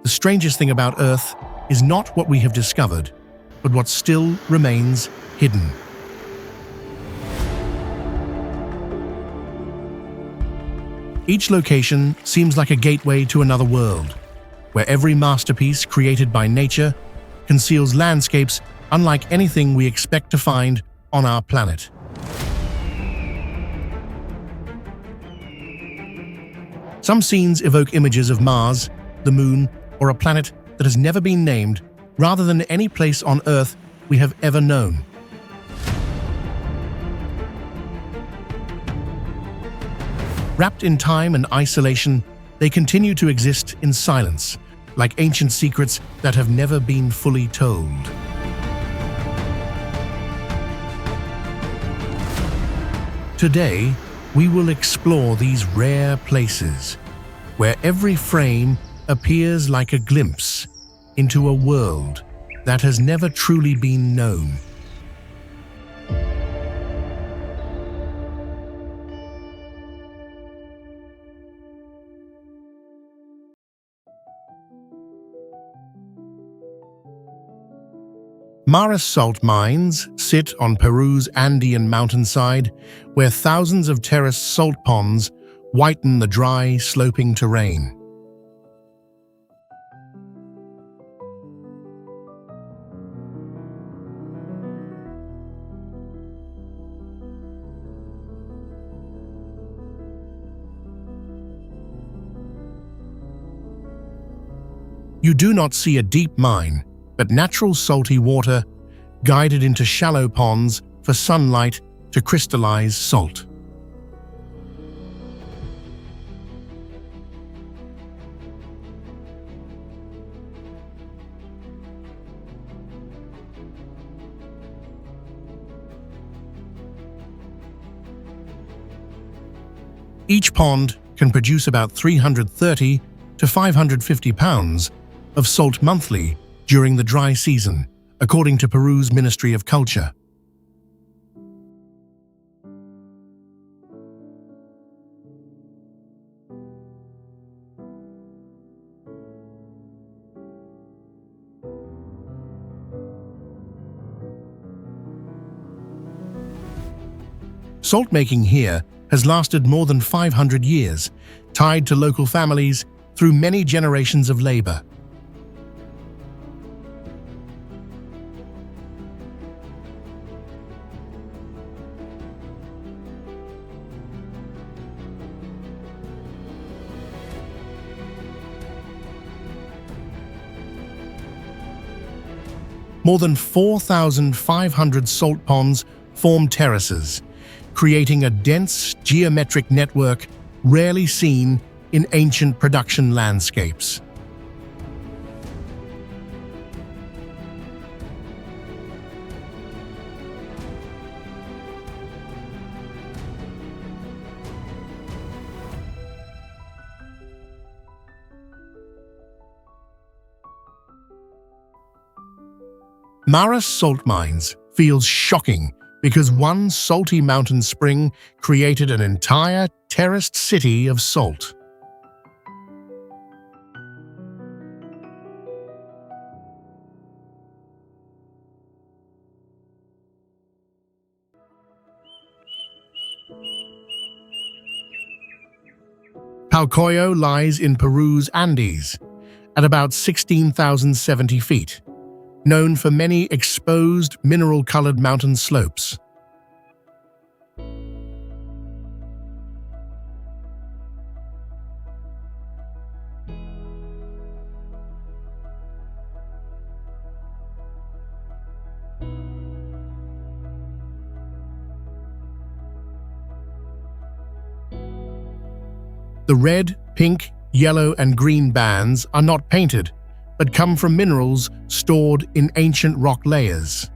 The strangest thing about Earth is not what we have discovered, but what still remains hidden. Each location seems like a gateway to another world, where every masterpiece created by nature conceals landscapes unlike anything we expect to find on our planet. Some scenes evoke images of Mars, the Moon, or a planet that has never been named, rather than any place on Earth we have ever known. Wrapped in time and isolation, they continue to exist in silence, like ancient secrets that have never been fully told. Today, we will explore these rare places, where every frame appears like a glimpse into a world that has never truly been known. Mara salt mines sit on Peru's Andean mountainside, where thousands of terraced salt ponds whiten the dry, sloping terrain. You do not see a deep mine, but natural salty water guided into shallow ponds for sunlight to crystallize salt. Each pond can produce about 330 to 550 pounds of salt monthly during the dry season, according to Peru's Ministry of Culture. Salt making here has lasted more than 500 years, tied to local families through many generations of labor. More than 4,500 salt ponds form terraces, creating a dense geometric network rarely seen in ancient production landscapes. Mara's salt mines feels shocking because one salty mountain spring created an entire terraced city of salt. Paucoyo lies in Peru's Andes, at about 16,070 feet. Known for many exposed, mineral-colored mountain slopes. The red, pink, yellow, and green bands are not painted, but come from minerals stored in ancient rock layers.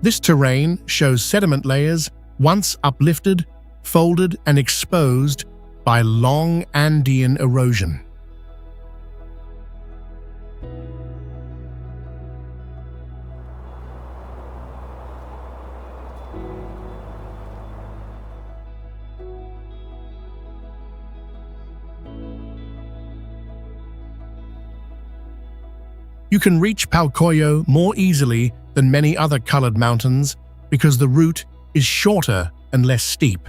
This terrain shows sediment layers once uplifted, folded, and exposed by long Andean erosion. You can reach Palcoyo more easily than many other colored mountains because the route is shorter and less steep.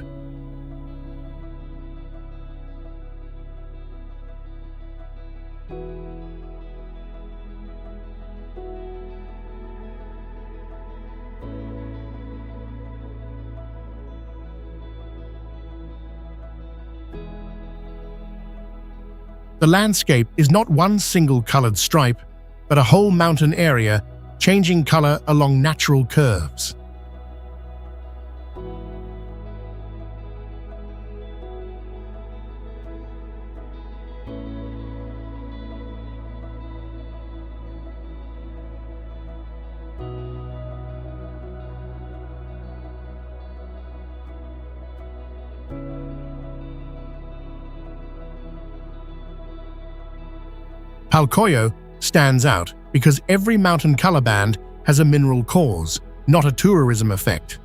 The landscape is not one single colored stripe, but a whole mountain area changing color along natural curves. Palcoyo stands out because every mountain color band has a mineral cause, not a tourism effect.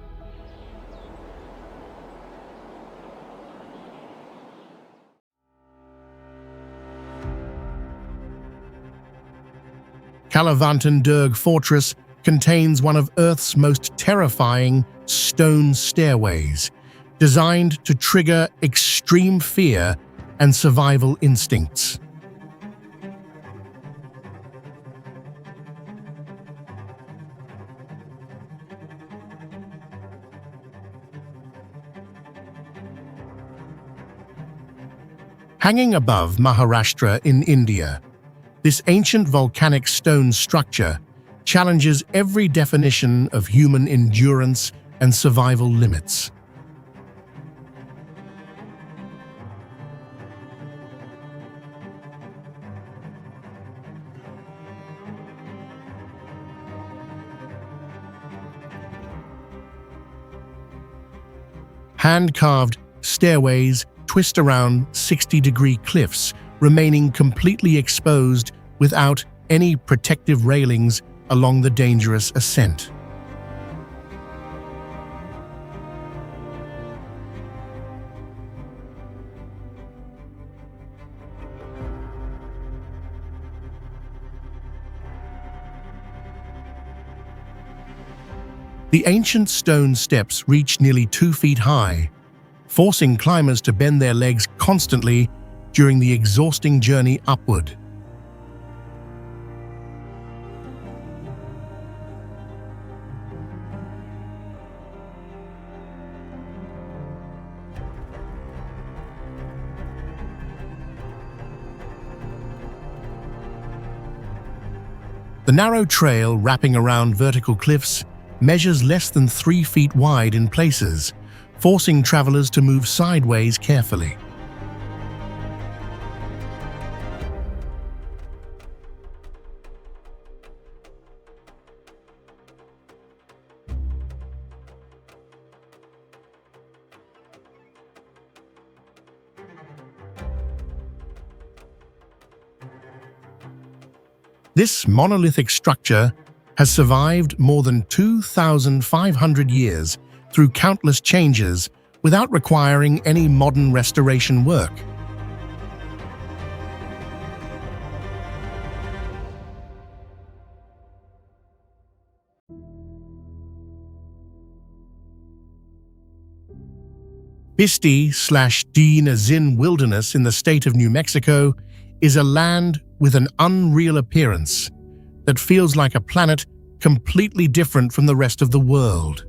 Kalavantenberg Fortress contains one of Earth's most terrifying stone stairways, designed to trigger extreme fear and survival instincts. Hanging above Maharashtra in India, this ancient volcanic stone structure challenges every definition of human endurance and survival limits. Hand-carved stairways twist around 60-degree cliffs, remaining completely exposed without any protective railings along the dangerous ascent. The ancient stone steps reach nearly 2 feet high, forcing climbers to bend their legs constantly during the exhausting journey upward. The narrow trail wrapping around vertical cliffs measures less than 3 feet wide in places, forcing travelers to move sideways carefully. This monolithic structure has survived more than 2,500 years through countless changes without requiring any modern restoration work. Pisti/Di Nazin Wilderness in the state of New Mexico is a land with an unreal appearance that feels like a planet completely different from the rest of the world.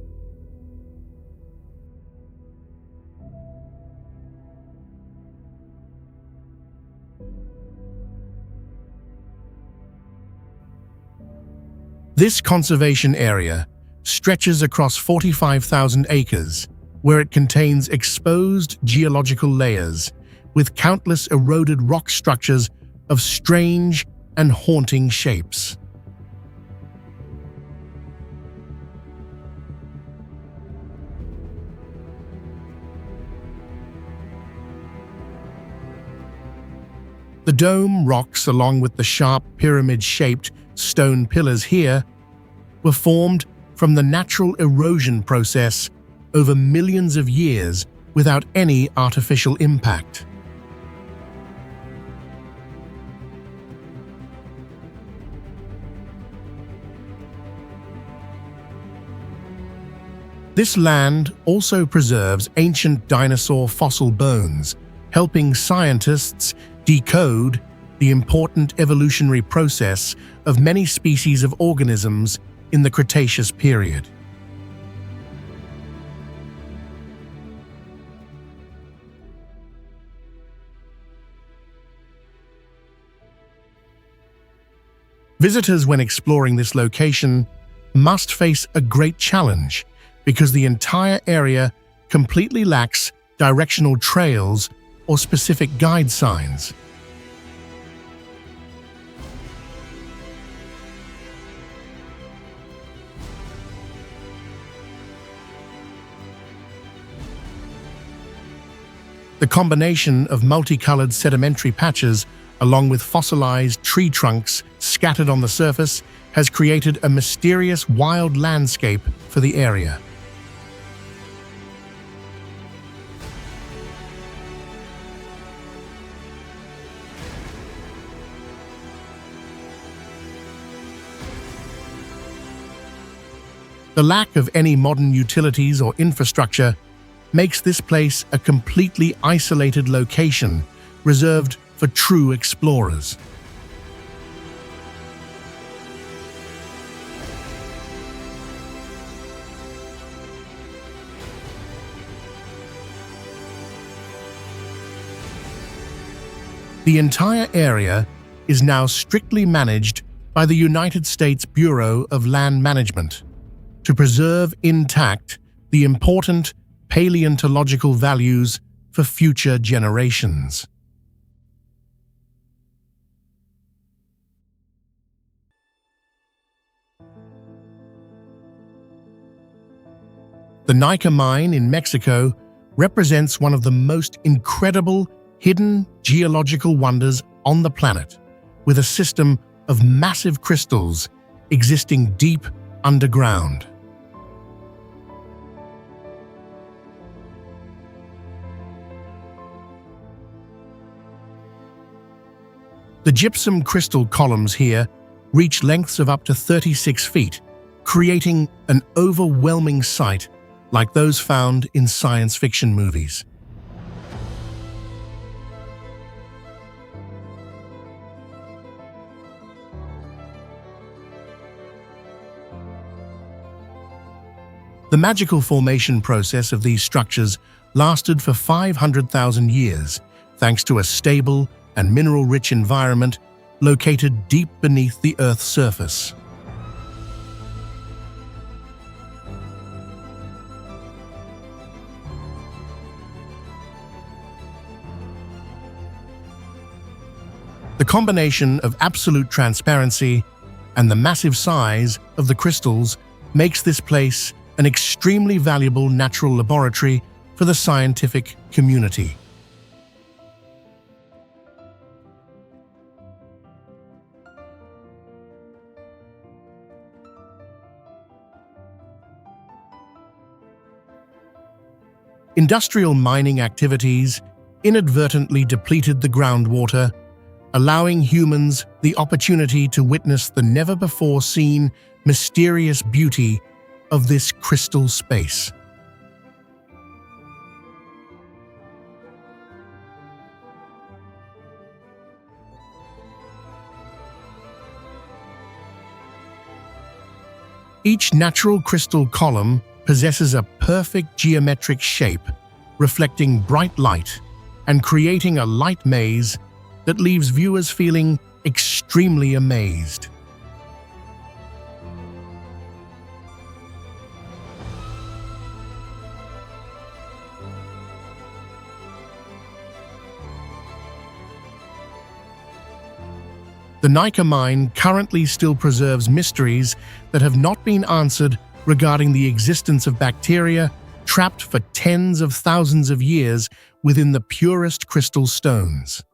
This conservation area stretches across 45,000 acres, where it contains exposed geological layers with countless eroded rock structures of strange and haunting shapes. The dome rocks, along with the sharp pyramid-shaped stone pillars here, were formed from the natural erosion process over millions of years without any artificial impact. This land also preserves ancient dinosaur fossil bones, helping scientists decode the important evolutionary process of many species of organisms in the Cretaceous period. Visitors, when exploring this location, must face a great challenge because the entire area completely lacks directional trails or specific guide signs. The combination of multicolored sedimentary patches along with fossilized tree trunks scattered on the surface has created a mysterious wild landscape for the area. The lack of any modern utilities or infrastructure makes this place a completely isolated location reserved for true explorers. The entire area is now strictly managed by the United States Bureau of Land Management to preserve intact the important paleontological values for future generations. The Nika mine in Mexico represents one of the most incredible hidden geological wonders on the planet, with a system of massive crystals existing deep underground. The gypsum crystal columns here reach lengths of up to 36 feet, creating an overwhelming sight like those found in science fiction movies. The magical formation process of these structures lasted for 500,000 years, thanks to a stable and mineral-rich environment located deep beneath the Earth's surface. The combination of absolute transparency and the massive size of the crystals makes this place an extremely valuable natural laboratory for the scientific community. Industrial mining activities inadvertently depleted the groundwater, allowing humans the opportunity to witness the never-before-seen mysterious beauty of this crystal space. Each natural crystal column possesses a perfect geometric shape, reflecting bright light and creating a light maze that leaves viewers feeling extremely amazed. The Nika mine currently still preserves mysteries that have not been answered regarding the existence of bacteria trapped for tens of thousands of years within the purest crystal stones.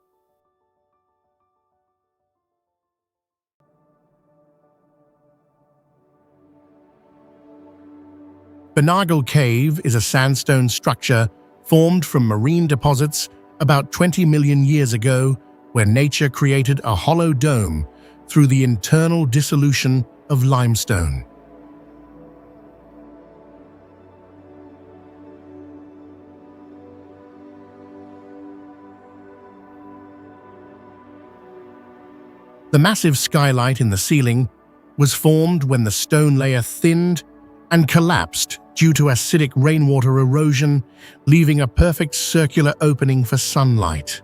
Benagal Cave is a sandstone structure formed from marine deposits about 20 million years ago, where nature created a hollow dome through the internal dissolution of limestone. The massive skylight in the ceiling was formed when the stone layer thinned and collapsed due to acidic rainwater erosion, leaving a perfect circular opening for sunlight.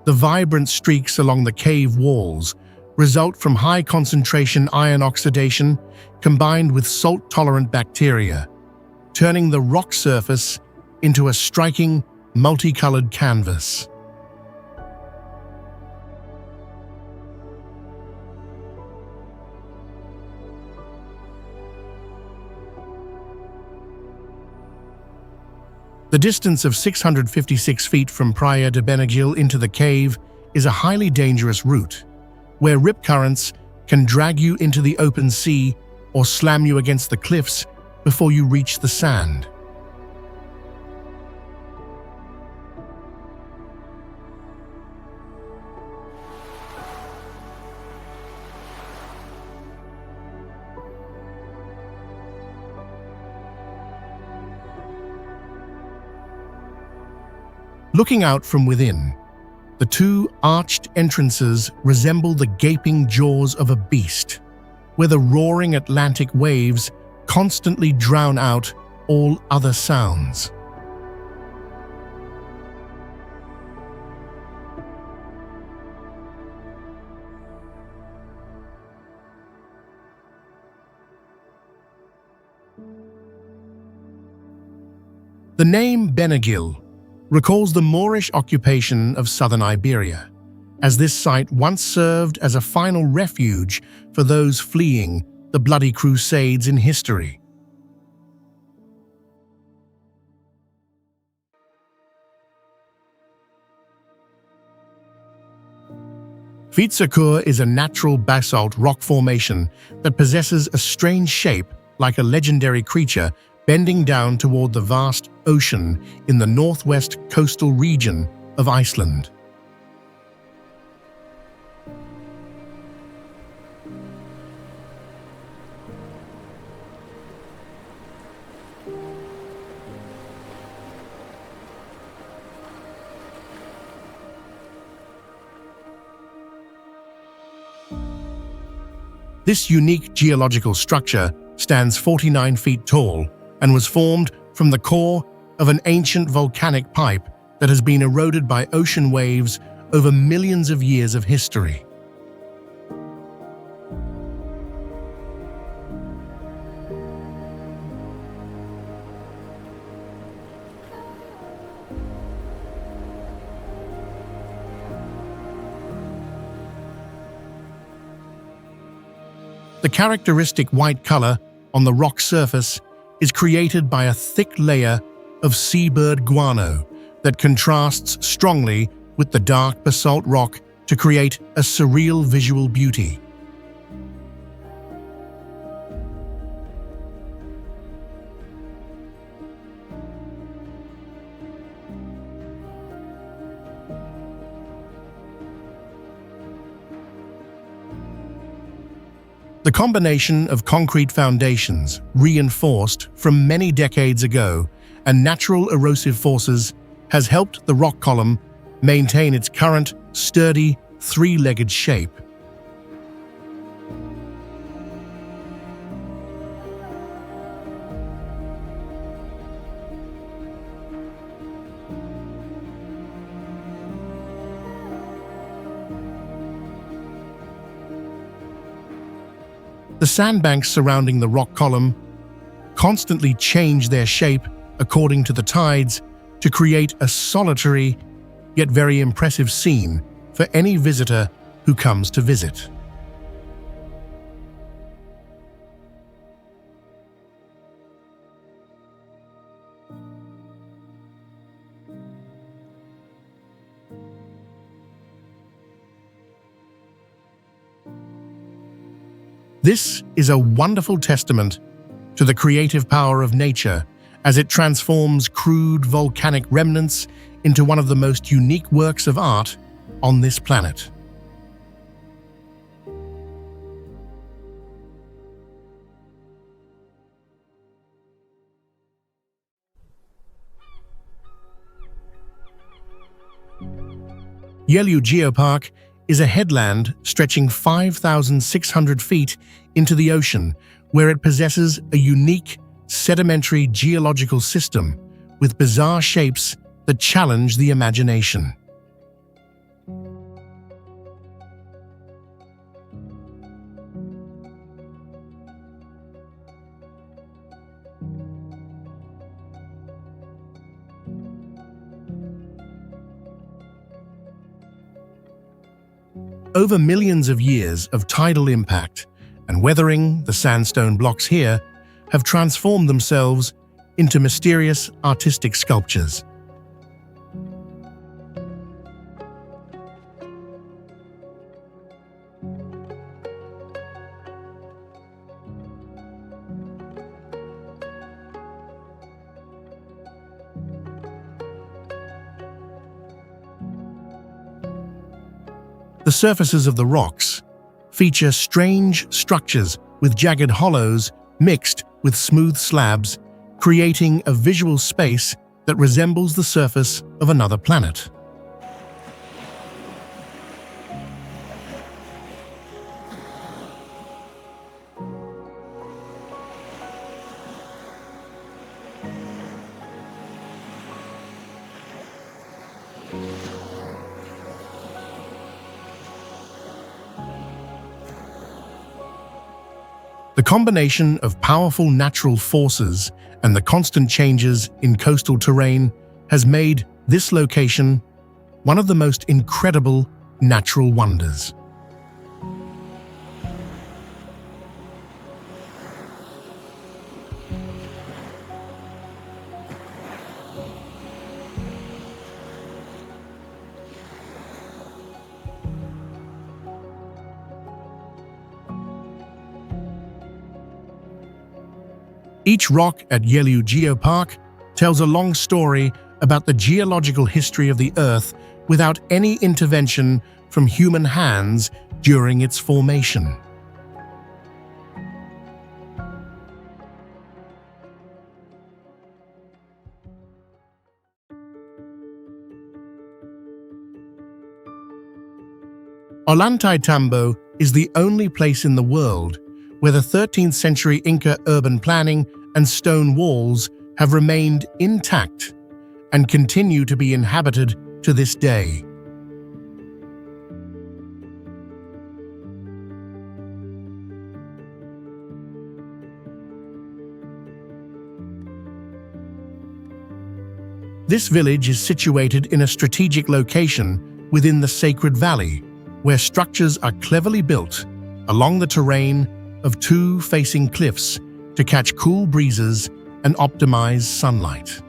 The vibrant streaks along the cave walls result from high concentration iron oxidation combined with salt-tolerant bacteria, turning the rock surface into a striking, multicolored canvas. The distance of 656 feet from Praia de Benaguil into the cave is a highly dangerous route, where rip currents can drag you into the open sea or slam you against the cliffs before you reach the sand. Looking out from within, the two arched entrances resemble the gaping jaws of a beast, where the roaring Atlantic waves constantly drown out all other sounds. The name Benaguil recalls the Moorish occupation of southern Iberia, as this site once served as a final refuge for those fleeing the bloody crusades in history. Fitsakur is a natural basalt rock formation that possesses a strange shape like a legendary creature bending down toward the vast ocean in the northwest coastal region of Iceland. This unique geological structure stands 49 feet tall and was formed from the core of an ancient volcanic pipe that has been eroded by ocean waves over millions of years of history. The characteristic white color on the rock surface is created by a thick layer of seabird guano that contrasts strongly with the dark basalt rock to create a surreal visual beauty. The combination of concrete foundations, reinforced from many decades ago, and natural erosive forces has helped the rock column maintain its current, sturdy, three-legged shape. The sandbanks surrounding the rock column constantly change their shape according to the tides to create a solitary yet very impressive scene for any visitor who comes to visit. This is a wonderful testament to the creative power of nature as it transforms crude volcanic remnants into one of the most unique works of art on this planet. Yelu Geopark is a headland stretching 5,600 feet into the ocean, where it possesses a unique sedimentary geological system with bizarre shapes that challenge the imagination. Over millions of years of tidal impact and weathering, the sandstone blocks here have transformed themselves into mysterious artistic sculptures. The surfaces of the rocks feature strange structures with jagged hollows mixed with smooth slabs, creating a visual space that resembles the surface of another planet. The combination of powerful natural forces and the constant changes in coastal terrain has made this location one of the most incredible natural wonders. Each rock at Yelu Geopark tells a long story about the geological history of the Earth without any intervention from human hands during its formation. Ollantaytambo is the only place in the world where the 13th century Inca urban planning and stone walls have remained intact and continue to be inhabited to this day. This village is situated in a strategic location within the Sacred Valley, where structures are cleverly built along the terrain of two facing cliffs to catch cool breezes and optimize sunlight.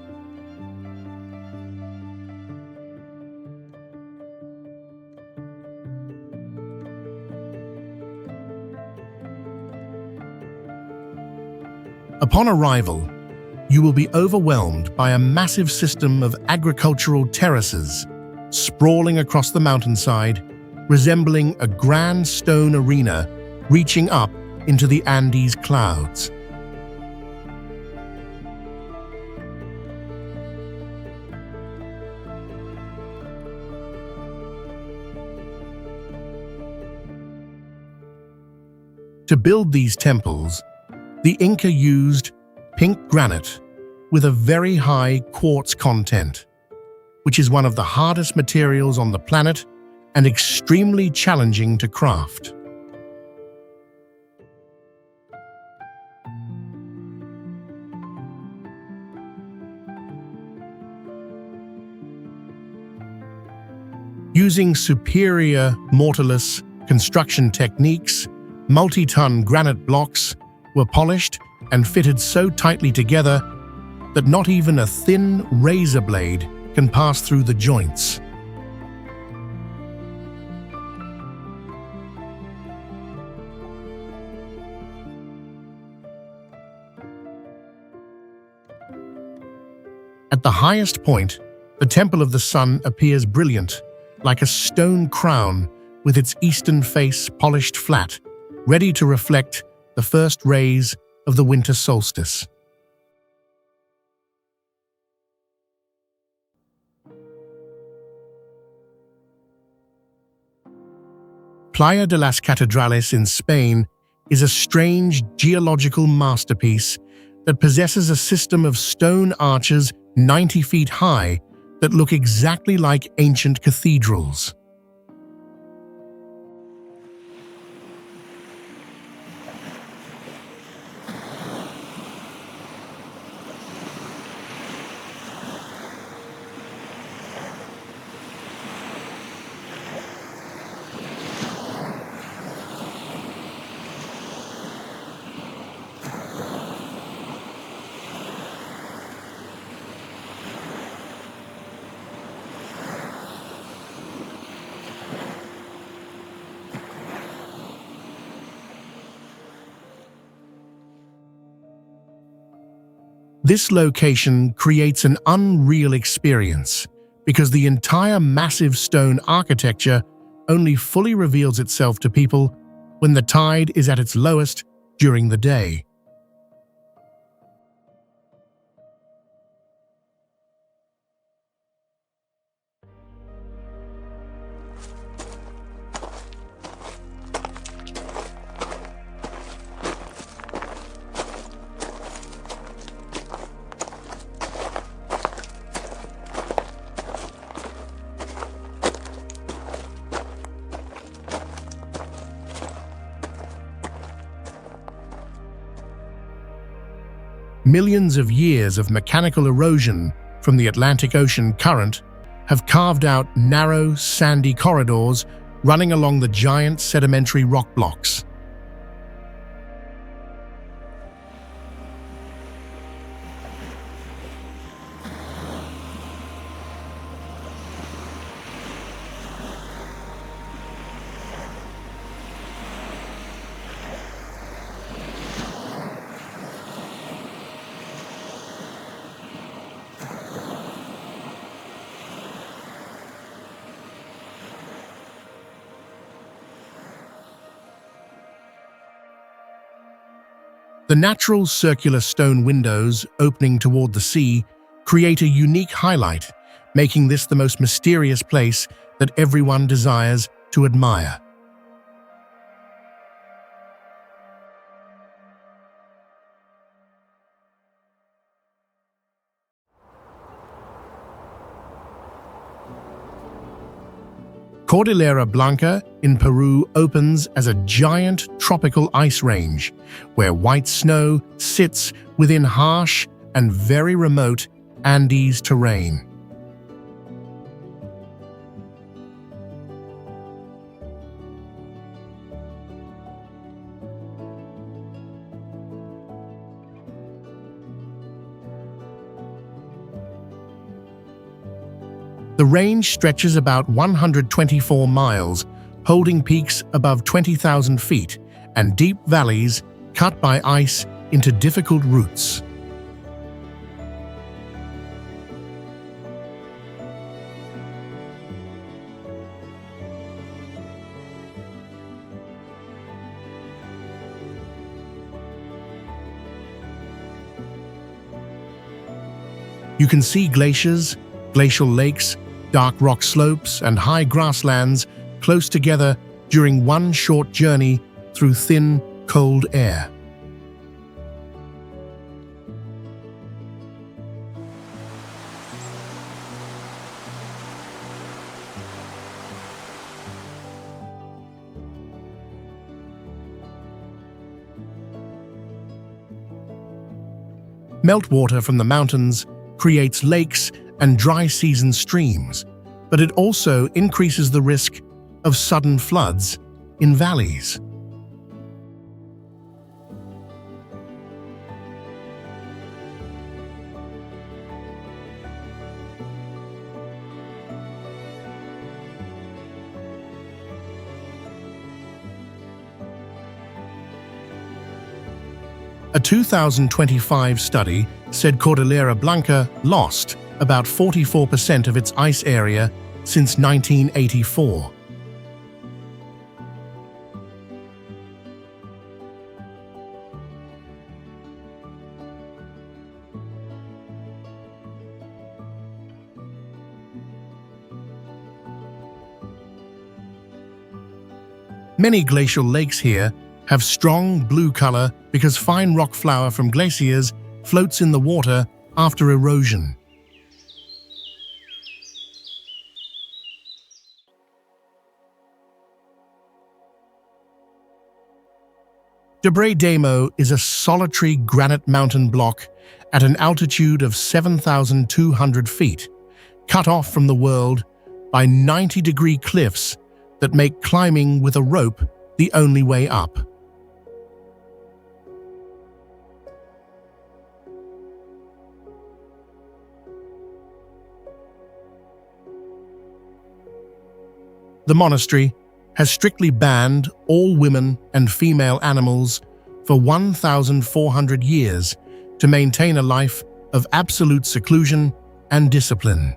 Upon arrival, you will be overwhelmed by a massive system of agricultural terraces sprawling across the mountainside, resembling a grand stone arena reaching up into the Andes clouds. To build these temples, the Inca used pink granite with a very high quartz content, which is one of the hardest materials on the planet and extremely challenging to craft. Using superior mortarless construction techniques, multi-ton granite blocks were polished and fitted so tightly together that not even a thin razor blade can pass through the joints. At the highest point, the Temple of the Sun appears brilliant, like a stone crown with its eastern face polished flat, ready to reflect the first rays of the winter solstice. Playa de las Catedrales in Spain is a strange geological masterpiece that possesses a system of stone arches 90 feet high that look exactly like ancient cathedrals. This location creates an unreal experience because the entire massive stone architecture only fully reveals itself to people when the tide is at its lowest during the day. Millions of years of mechanical erosion from the Atlantic Ocean current have carved out narrow, sandy corridors running along the giant sedimentary rock blocks. The natural circular stone windows opening toward the sea create a unique highlight, making this the most mysterious place that everyone desires to admire. Cordillera Blanca in Peru opens as a giant tropical ice range, where white snow sits within harsh and very remote Andes terrain. The range stretches about 124 miles, holding peaks above 20,000 feet and deep valleys cut by ice into difficult routes. You can see glaciers, glacial lakes, dark rock slopes, and high grasslands close together during one short journey through thin, cold air. Meltwater from the mountains creates lakes and dry season streams, but it also increases the risk of sudden floods in valleys. A 2025 study said Cordillera Blanca lost about 44% of its ice area since 1984. Many glacial lakes here have strong blue color because fine rock flour from glaciers floats in the water after erosion. Debre Damo is a solitary granite mountain block at an altitude of 7,200 feet, cut off from the world by 90-degree cliffs that make climbing with a rope the only way up. The monastery has strictly banned all women and female animals for 1,400 years to maintain a life of absolute seclusion and discipline.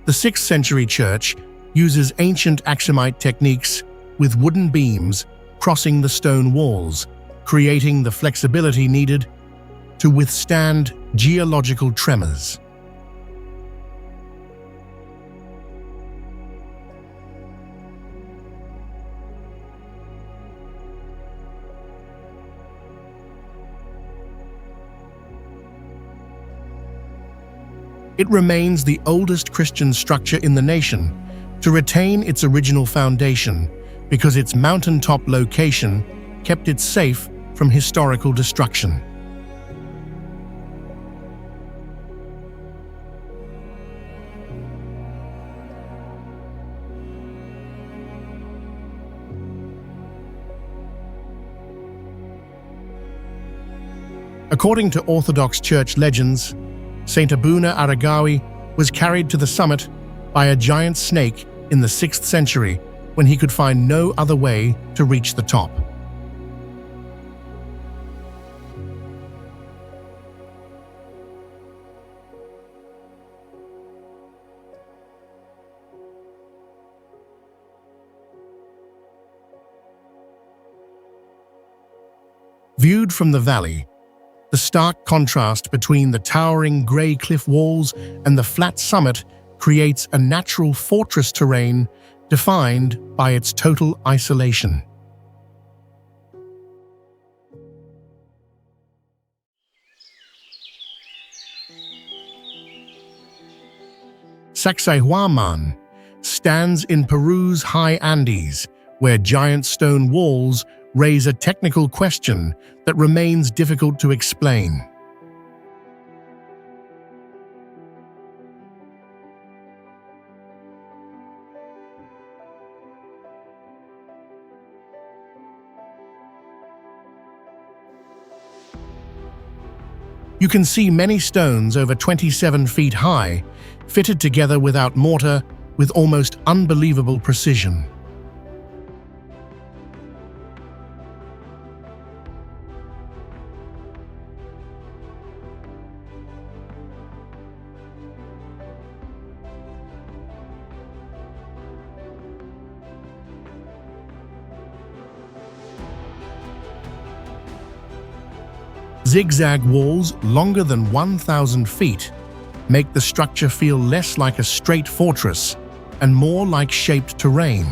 The 6th century church uses ancient Aksumite techniques with wooden beams crossing the stone walls, creating the flexibility needed to withstand geological tremors. It remains the oldest Christian structure in the nation to retain its original foundation because its mountaintop location kept it safe from historical destruction. According to Orthodox Church legends, Saint Abuna Aragawi was carried to the summit by a giant snake in the 6th century when he could find no other way to reach the top. Viewed from the valley, the stark contrast between the towering grey cliff walls and the flat summit creates a natural fortress terrain defined by its total isolation. Sacsayhuaman stands in Peru's high Andes, where giant stone walls raise a technical question that remains difficult to explain. You can see many stones over 27 feet high, fitted together without mortar with almost unbelievable precision. Zigzag walls longer than 1,000 feet make the structure feel less like a straight fortress and more like shaped terrain.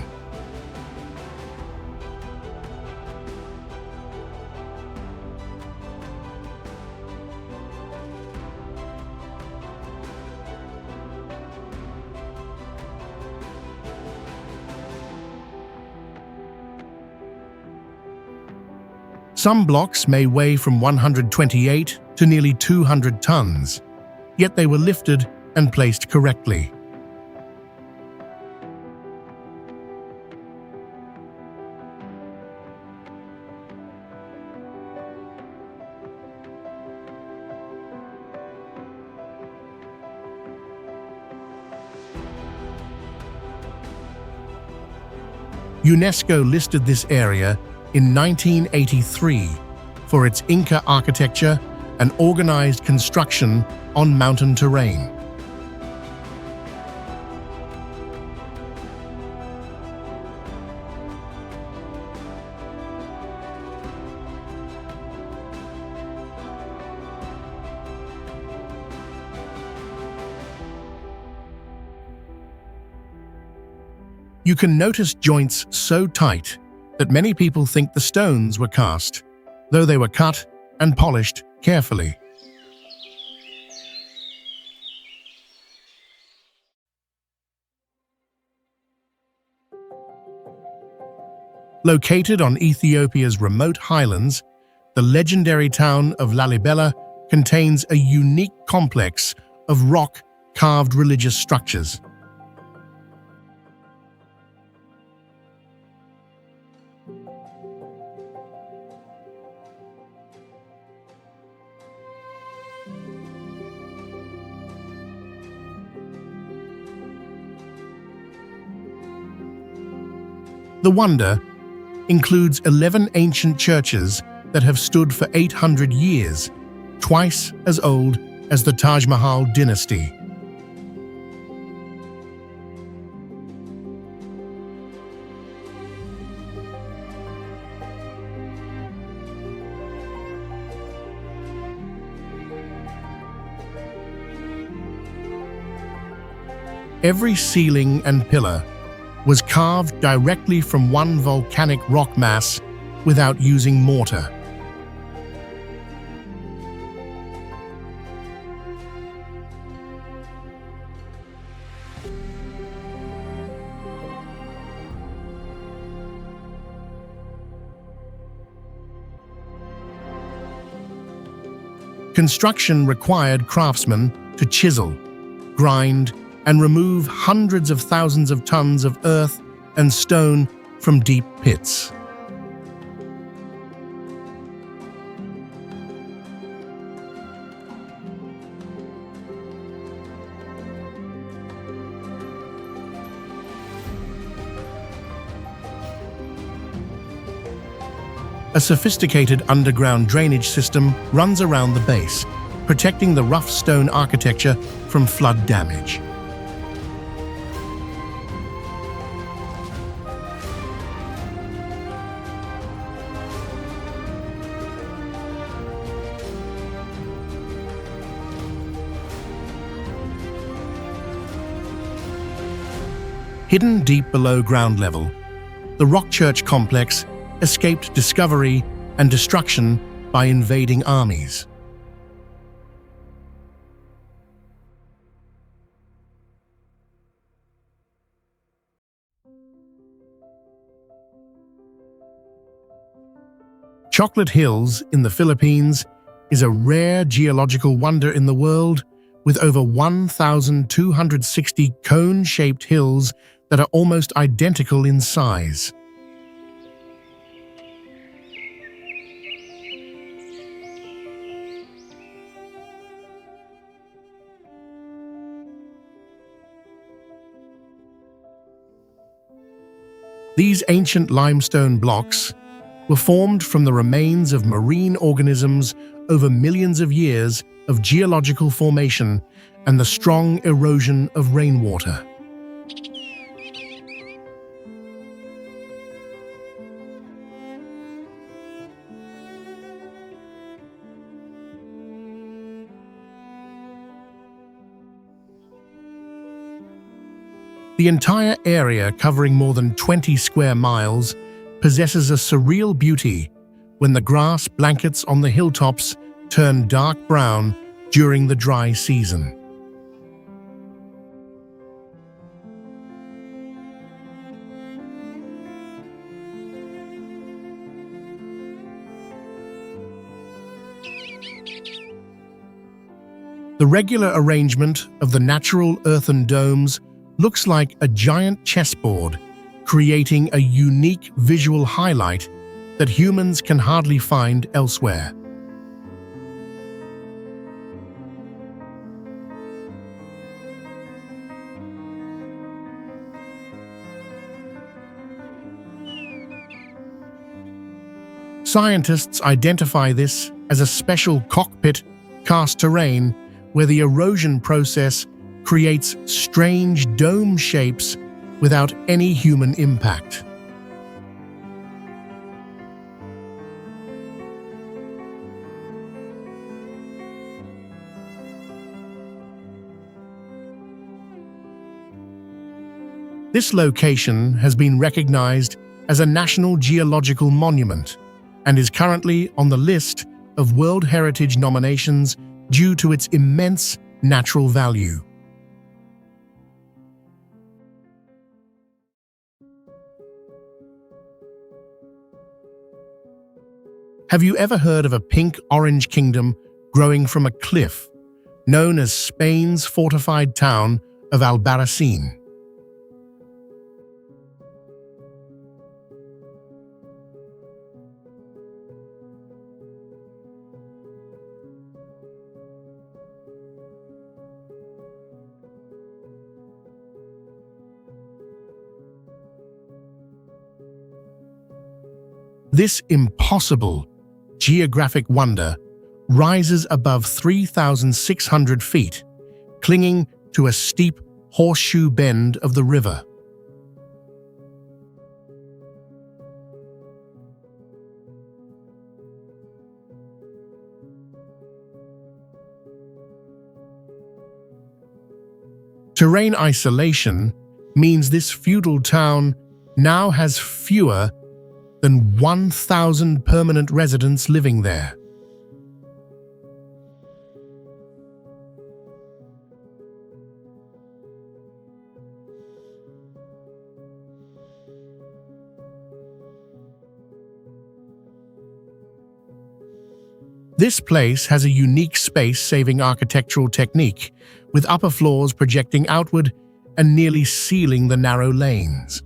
Some blocks may weigh from 128 to nearly 200 tons, yet they were lifted and placed correctly. UNESCO listed this area in 1983 for its Inca architecture and organized construction on mountain terrain. You can notice joints so tight that many people think the stones were cast, though they were cut and polished carefully. Located on Ethiopia's remote highlands, the legendary town of Lalibela contains a unique complex of rock-carved religious structures. The wonder includes 11 ancient churches that have stood for 800 years, twice as old as the Taj Mahal dynasty. Every ceiling and pillar was carved directly from one volcanic rock mass without using mortar. Construction required craftsmen to chisel, grind, and remove hundreds of thousands of tons of earth and stone from deep pits. A sophisticated underground drainage system runs around the base, protecting the rough stone architecture from flood damage. Hidden deep below ground level, the rock church complex escaped discovery and destruction by invading armies. Chocolate Hills in the Philippines is a rare geological wonder in the world, with over 1,260 cone-shaped hills that are almost identical in size. These ancient limestone blocks were formed from the remains of marine organisms over millions of years of geological formation and the strong erosion of rainwater. The entire area, covering more than 20 square miles, possesses a surreal beauty when the grass blankets on the hilltops turn dark brown during the dry season. The regular arrangement of the natural earthen domes looks like a giant chessboard, creating a unique visual highlight that humans can hardly find elsewhere. Scientists identify this as a special cockpit cast terrain where the erosion process creates strange dome shapes without any human impact. This location has been recognized as a National Geological Monument and is currently on the list of World Heritage nominations due to its immense natural value. Have you ever heard of a pink-orange kingdom growing from a cliff, known as Spain's fortified town of Albarracin? This impossible geographic wonder rises above 3,600 feet, clinging to a steep horseshoe bend of the river. Terrain isolation means this feudal town now has fewer than 1,000 permanent residents living there. This place has a unique space-saving architectural technique, with upper floors projecting outward and nearly sealing the narrow lanes.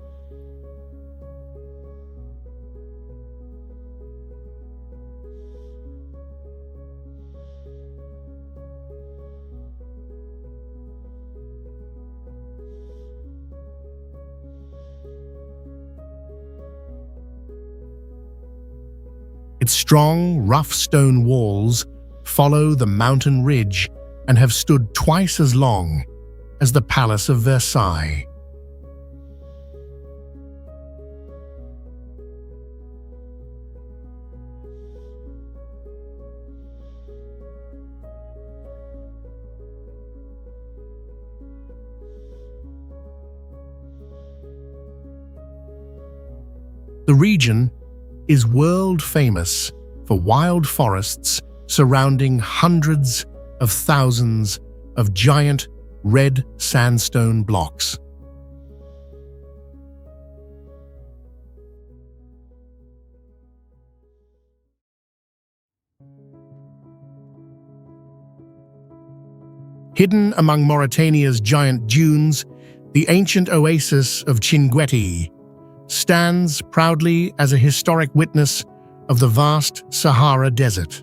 Its strong, rough stone walls follow the mountain ridge and have stood twice as long as the Palace of Versailles. The region is world famous for wild forests surrounding hundreds of thousands of giant red sandstone blocks. Hidden among Mauritania's giant dunes, the ancient oasis of Chinguetti stands proudly as a historic witness of the vast Sahara Desert.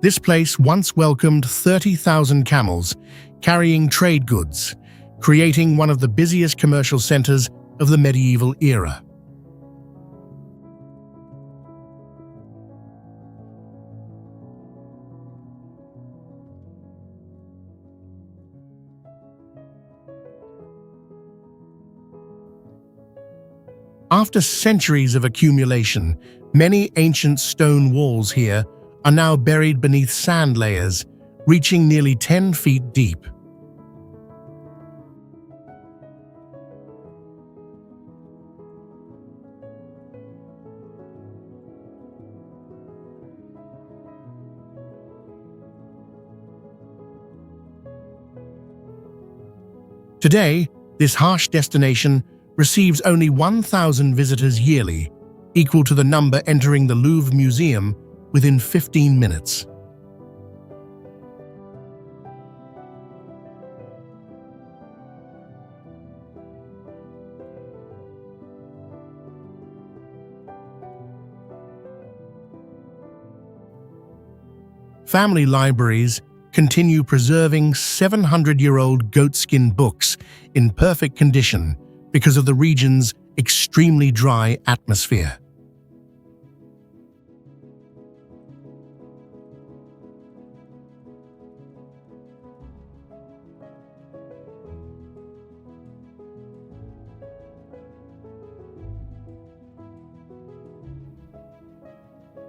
This place once welcomed 30,000 camels carrying trade goods, creating one of the busiest commercial centers of the medieval era. After centuries of accumulation, many ancient stone walls here are now buried beneath sand layers, reaching nearly 10 feet deep. Today, this harsh destination receives only 1,000 visitors yearly, equal to the number entering the Louvre Museum within 15 minutes. Family libraries continue preserving 700-year-old goatskin books in perfect condition because of the region's extremely dry atmosphere.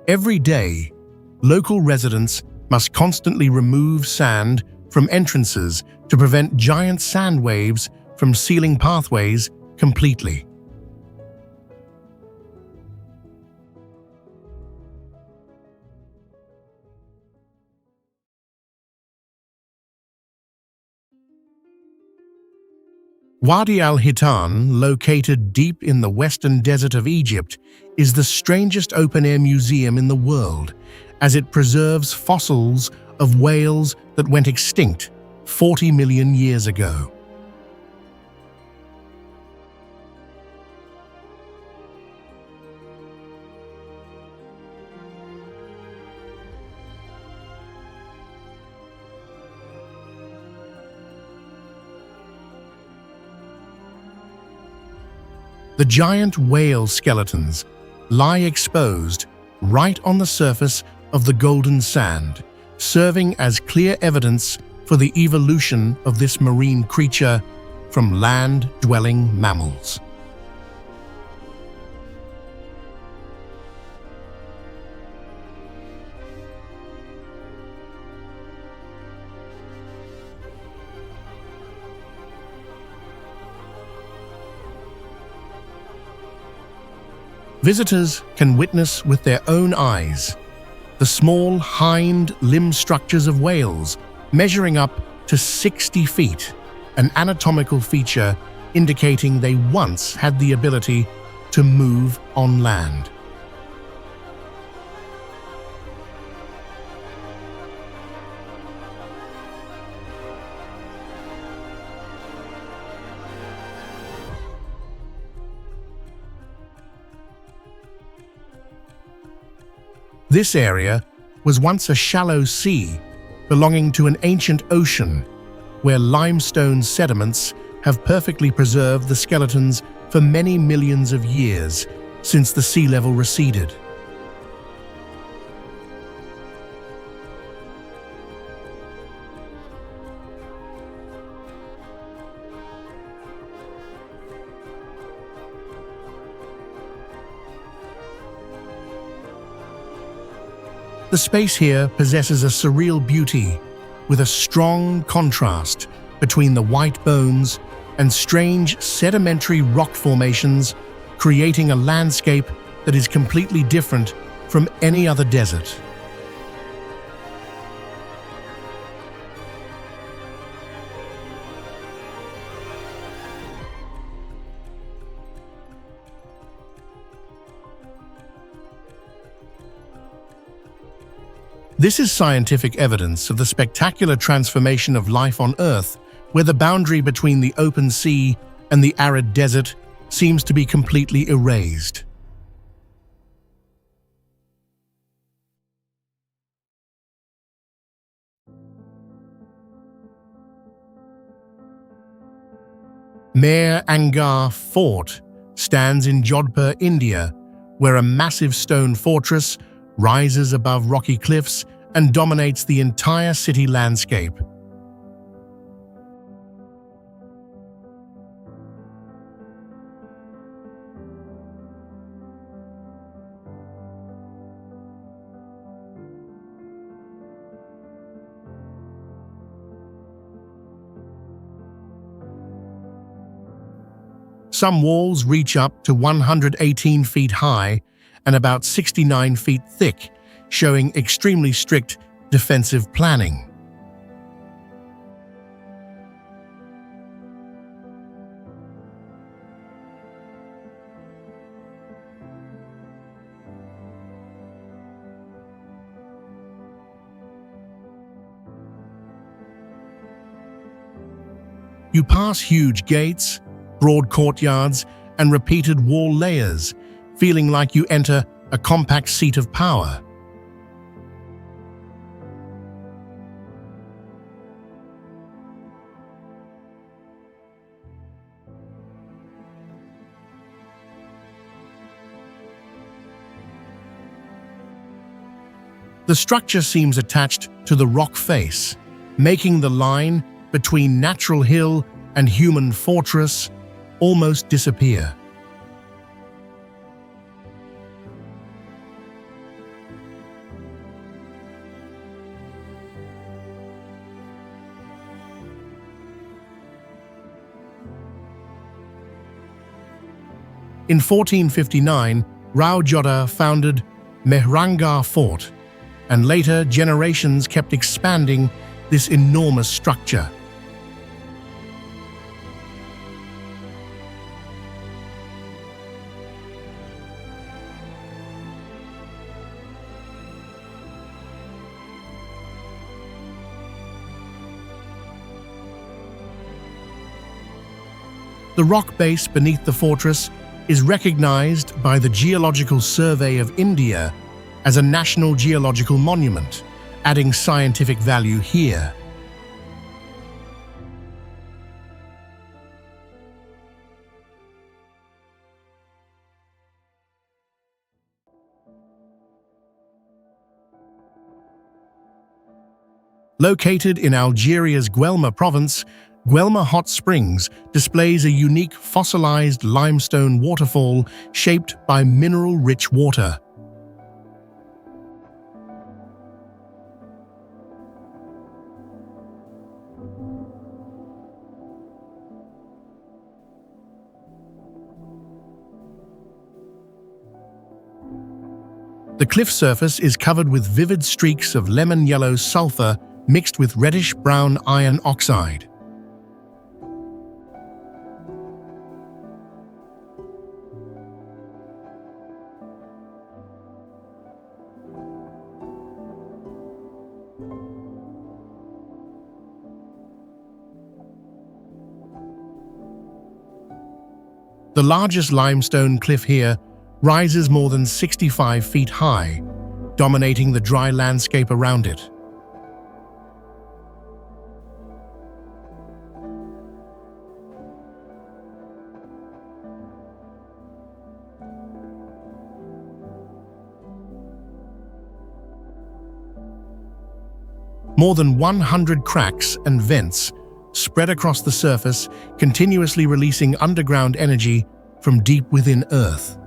Every day, local residents must constantly remove sand from entrances to prevent giant sand waves from sealing pathways completely. Wadi al-Hitan, located deep in the western desert of Egypt, is the strangest open-air museum in the world, as it preserves fossils of whales that went extinct 40 million years ago. The giant whale skeletons lie exposed right on the surface of the golden sand, serving as clear evidence for the evolution of this marine creature from land-dwelling mammals. Visitors can witness with their own eyes the small hind limb structures of whales measuring up to 60 feet, an anatomical feature indicating they once had the ability to move on land. This area was once a shallow sea belonging to an ancient ocean where limestone sediments have perfectly preserved the skeletons for many millions of years since the sea level receded. The space here possesses a surreal beauty, with a strong contrast between the white bones and strange sedimentary rock formations, creating a landscape that is completely different from any other desert. This is scientific evidence of the spectacular transformation of life on Earth, where the boundary between the open sea and the arid desert seems to be completely erased. Mer Angar Fort stands in Jodhpur, India, where a massive stone fortress rises above rocky cliffs and dominates the entire city landscape. Some walls reach up to 118 feet high and about 69 feet thick, showing extremely strict defensive planning. You pass huge gates, broad courtyards, and repeated wall layers, feeling like you enter a compact seat of power. The structure seems attached to the rock face, making the line between natural hill and human fortress almost disappear. In 1459, Rao Jodha founded Mehrangarh Fort, and later generations kept expanding this enormous structure. The rock base beneath the fortress is recognized by the Geological Survey of India as a national geological monument, adding scientific value here. Located in Algeria's Guelma province, Guelma Hot Springs displays a unique fossilized limestone waterfall shaped by mineral-rich water. The cliff surface is covered with vivid streaks of lemon-yellow sulfur mixed with reddish-brown iron oxide. The largest limestone cliff here rises more than 65 feet high, dominating the dry landscape around it. More than 100 cracks and vents spread across the surface, continuously releasing underground energy from deep within Earth.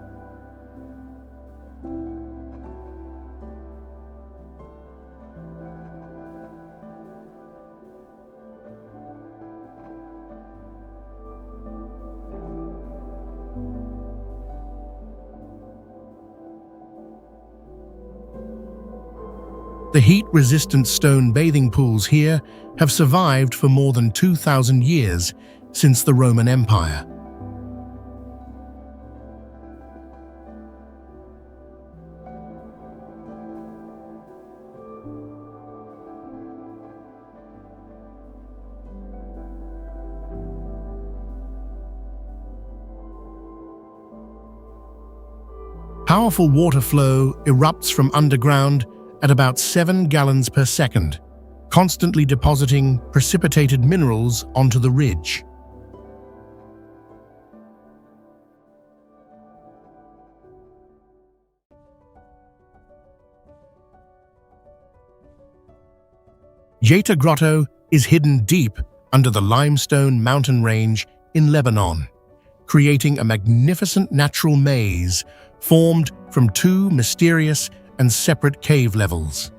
The heat-resistant stone bathing pools here have survived for more than 2,000 years since the Roman Empire. Powerful water flow erupts from underground at about 7 gallons per second, constantly depositing precipitated minerals onto the ridge. Yeta Grotto is hidden deep under the limestone mountain range in Lebanon, creating a magnificent natural maze formed from 2 mysterious and separate cave levels.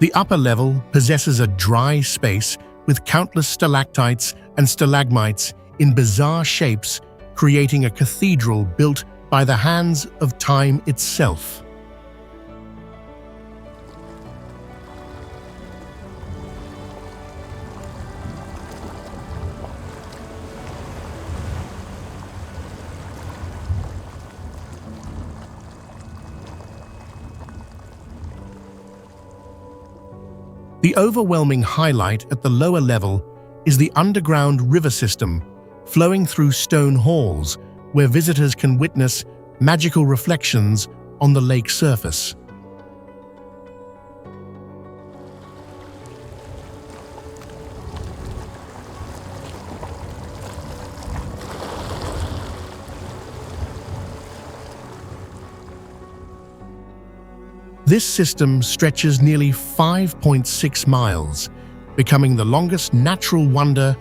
The upper level possesses a dry space with countless stalactites and stalagmites in bizarre shapes, creating a cathedral built by the hands of time itself. The overwhelming highlight at the lower level is the underground river system flowing through stone halls, where visitors can witness magical reflections on the lake surface. This system stretches nearly 5.6 miles, becoming the longest natural wonder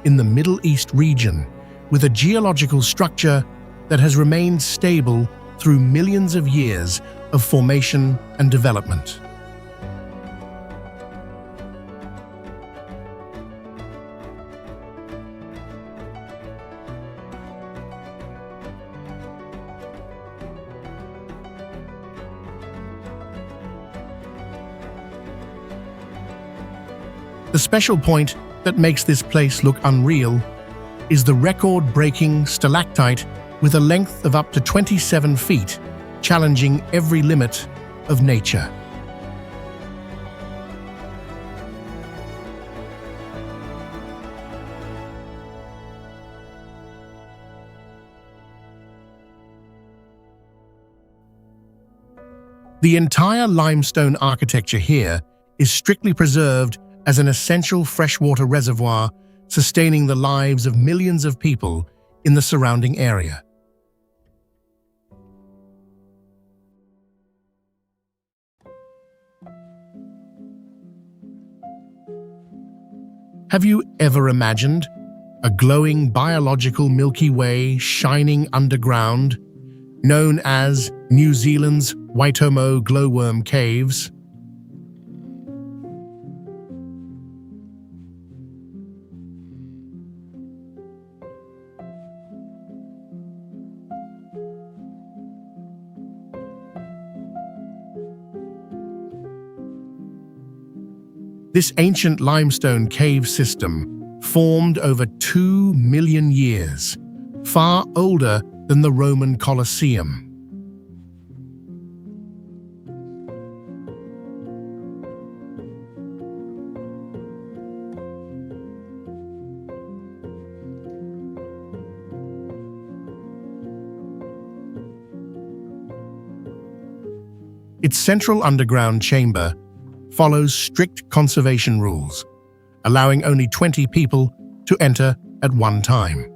in the Middle East region, with a geological structure that has remained stable through millions of years of formation and development. The special point that makes this place look unreal is the record-breaking stalactite with a length of up to 27 feet, challenging every limit of nature. The entire limestone architecture here is strictly preserved as an essential freshwater reservoir, sustaining the lives of millions of people in the surrounding area. Have you ever imagined a glowing biological Milky Way shining underground, known as New Zealand's Waitomo glowworm caves? This ancient limestone cave system formed over 2 million years, far older than the Roman Colosseum. Its central underground chamber follows strict conservation rules, allowing only 20 people to enter at one time.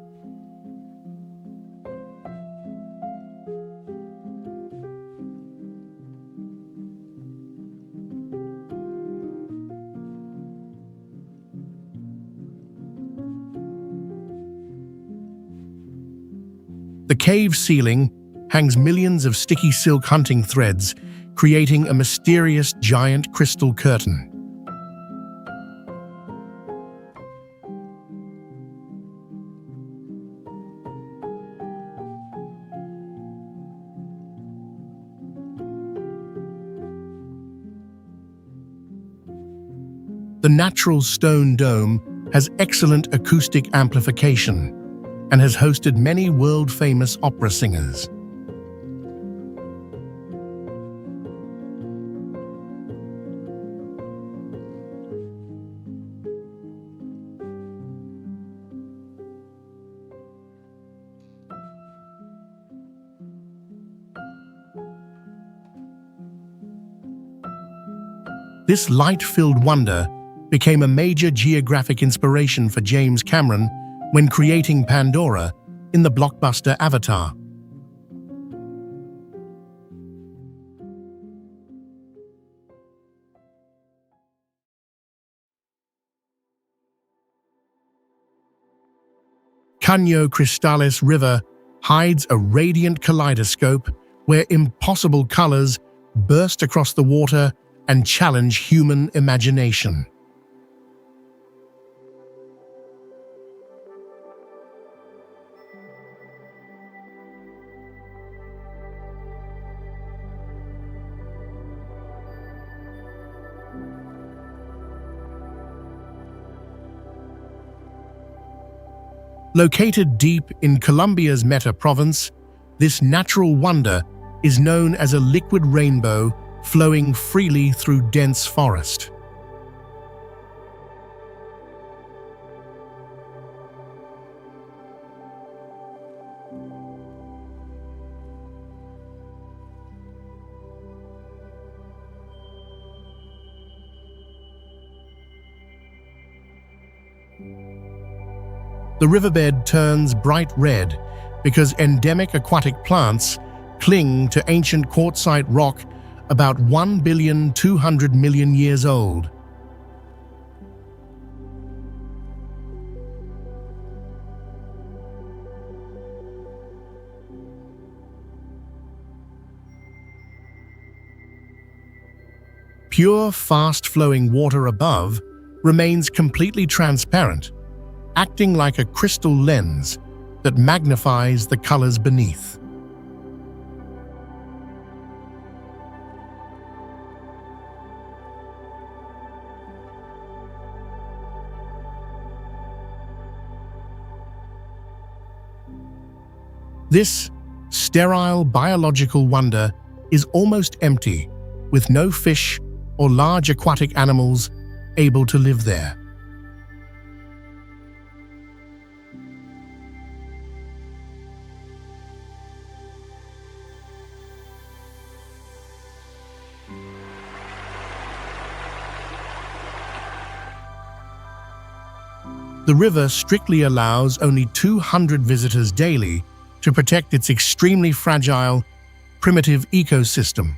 The cave ceiling hangs millions of sticky silk hunting threads, creating a mysterious giant crystal curtain. The natural stone dome has excellent acoustic amplification and has hosted many world-famous opera singers. This light-filled wonder became a major geographic inspiration for James Cameron when creating Pandora in the blockbuster Avatar. Cagno Cristallis River hides a radiant kaleidoscope where impossible colors burst across the water and challenge human imagination. Located deep in Colombia's Meta province, this natural wonder is known as a liquid rainbow flowing freely through dense forest. The riverbed turns bright red because endemic aquatic plants cling to ancient quartzite rock about 1,200,000,000 years old. Pure, fast-flowing water above remains completely transparent, acting like a crystal lens that magnifies the colors beneath. This sterile biological wonder is almost empty, with no fish or large aquatic animals able to live there. The river strictly allows only 200 visitors daily to protect its extremely fragile, primitive ecosystem.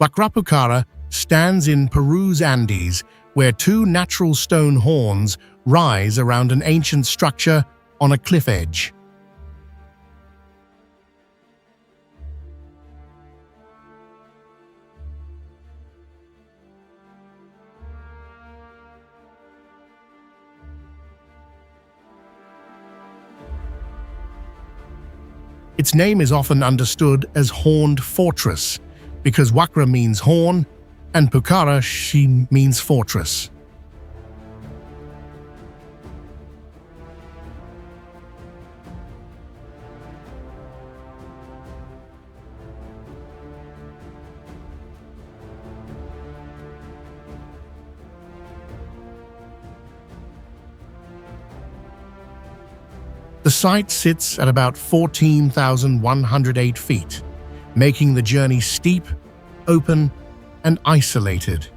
Huaycarapucara stands in Peru's Andes, where two natural stone horns rise around an ancient structure on a cliff edge. Its name is often understood as Horned Fortress, because Huaycara means horn and Pucara means fortress. The site sits at about 14,108 feet, making the journey steep, open, and isolated.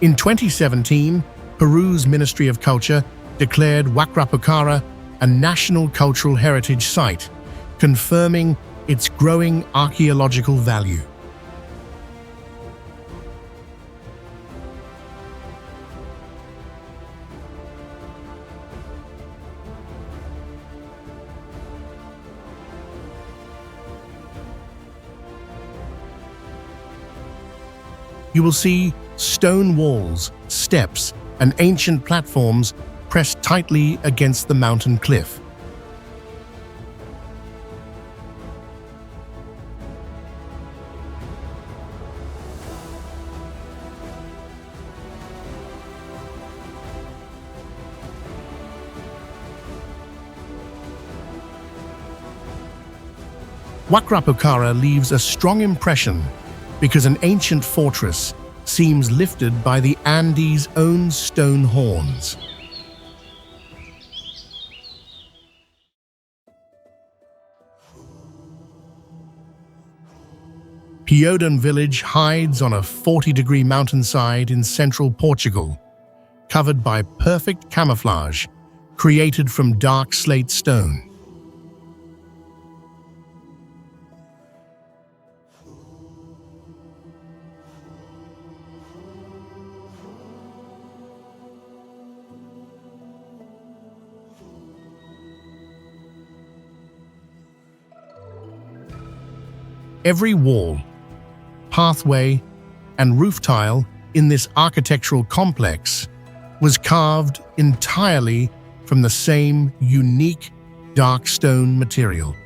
In 2017, Peru's Ministry of Culture declared Huaycarapucara a National Cultural Heritage Site, confirming its growing archaeological value. You will see stone walls, steps, and ancient platforms pressed tightly against the mountain cliff. Huaycarapucara leaves a strong impression because an ancient fortress seems lifted by the Andes' own stone horns. Piodon village hides on a 40-degree mountainside in central Portugal, covered by perfect camouflage created from dark slate stone. Every wall, pathway, and roof tile in this architectural complex was carved entirely from the same unique dark stone material.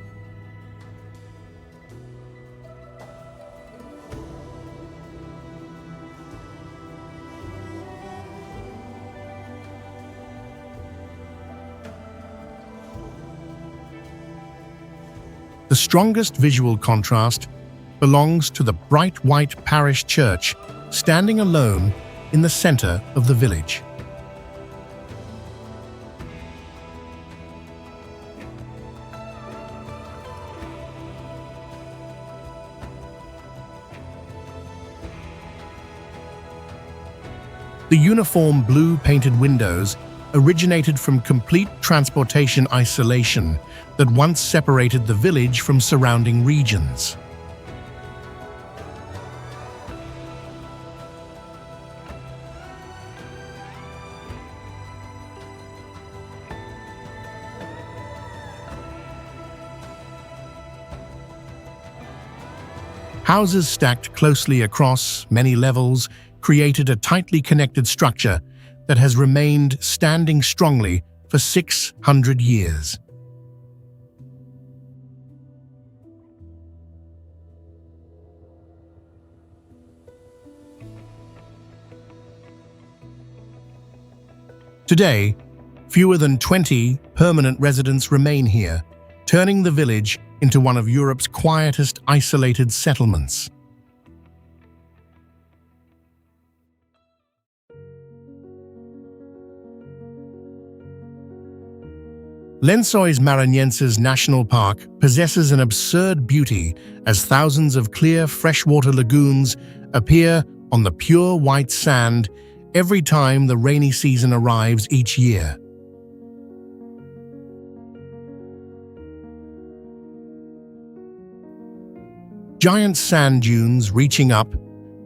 The strongest visual contrast belongs to the bright white parish church standing alone in the center of the village. The uniform blue painted windows originated from complete transportation isolation that once separated the village from surrounding regions. Houses stacked closely across many levels created a tightly connected structure that has remained standing strongly for 600 years. Today, fewer than 20 permanent residents remain here, turning the village into one of Europe's quietest isolated settlements. Lençóis Maranhenses National Park possesses an absurd beauty as thousands of clear freshwater lagoons appear on the pure white sand every time the rainy season arrives each year. Giant sand dunes reaching up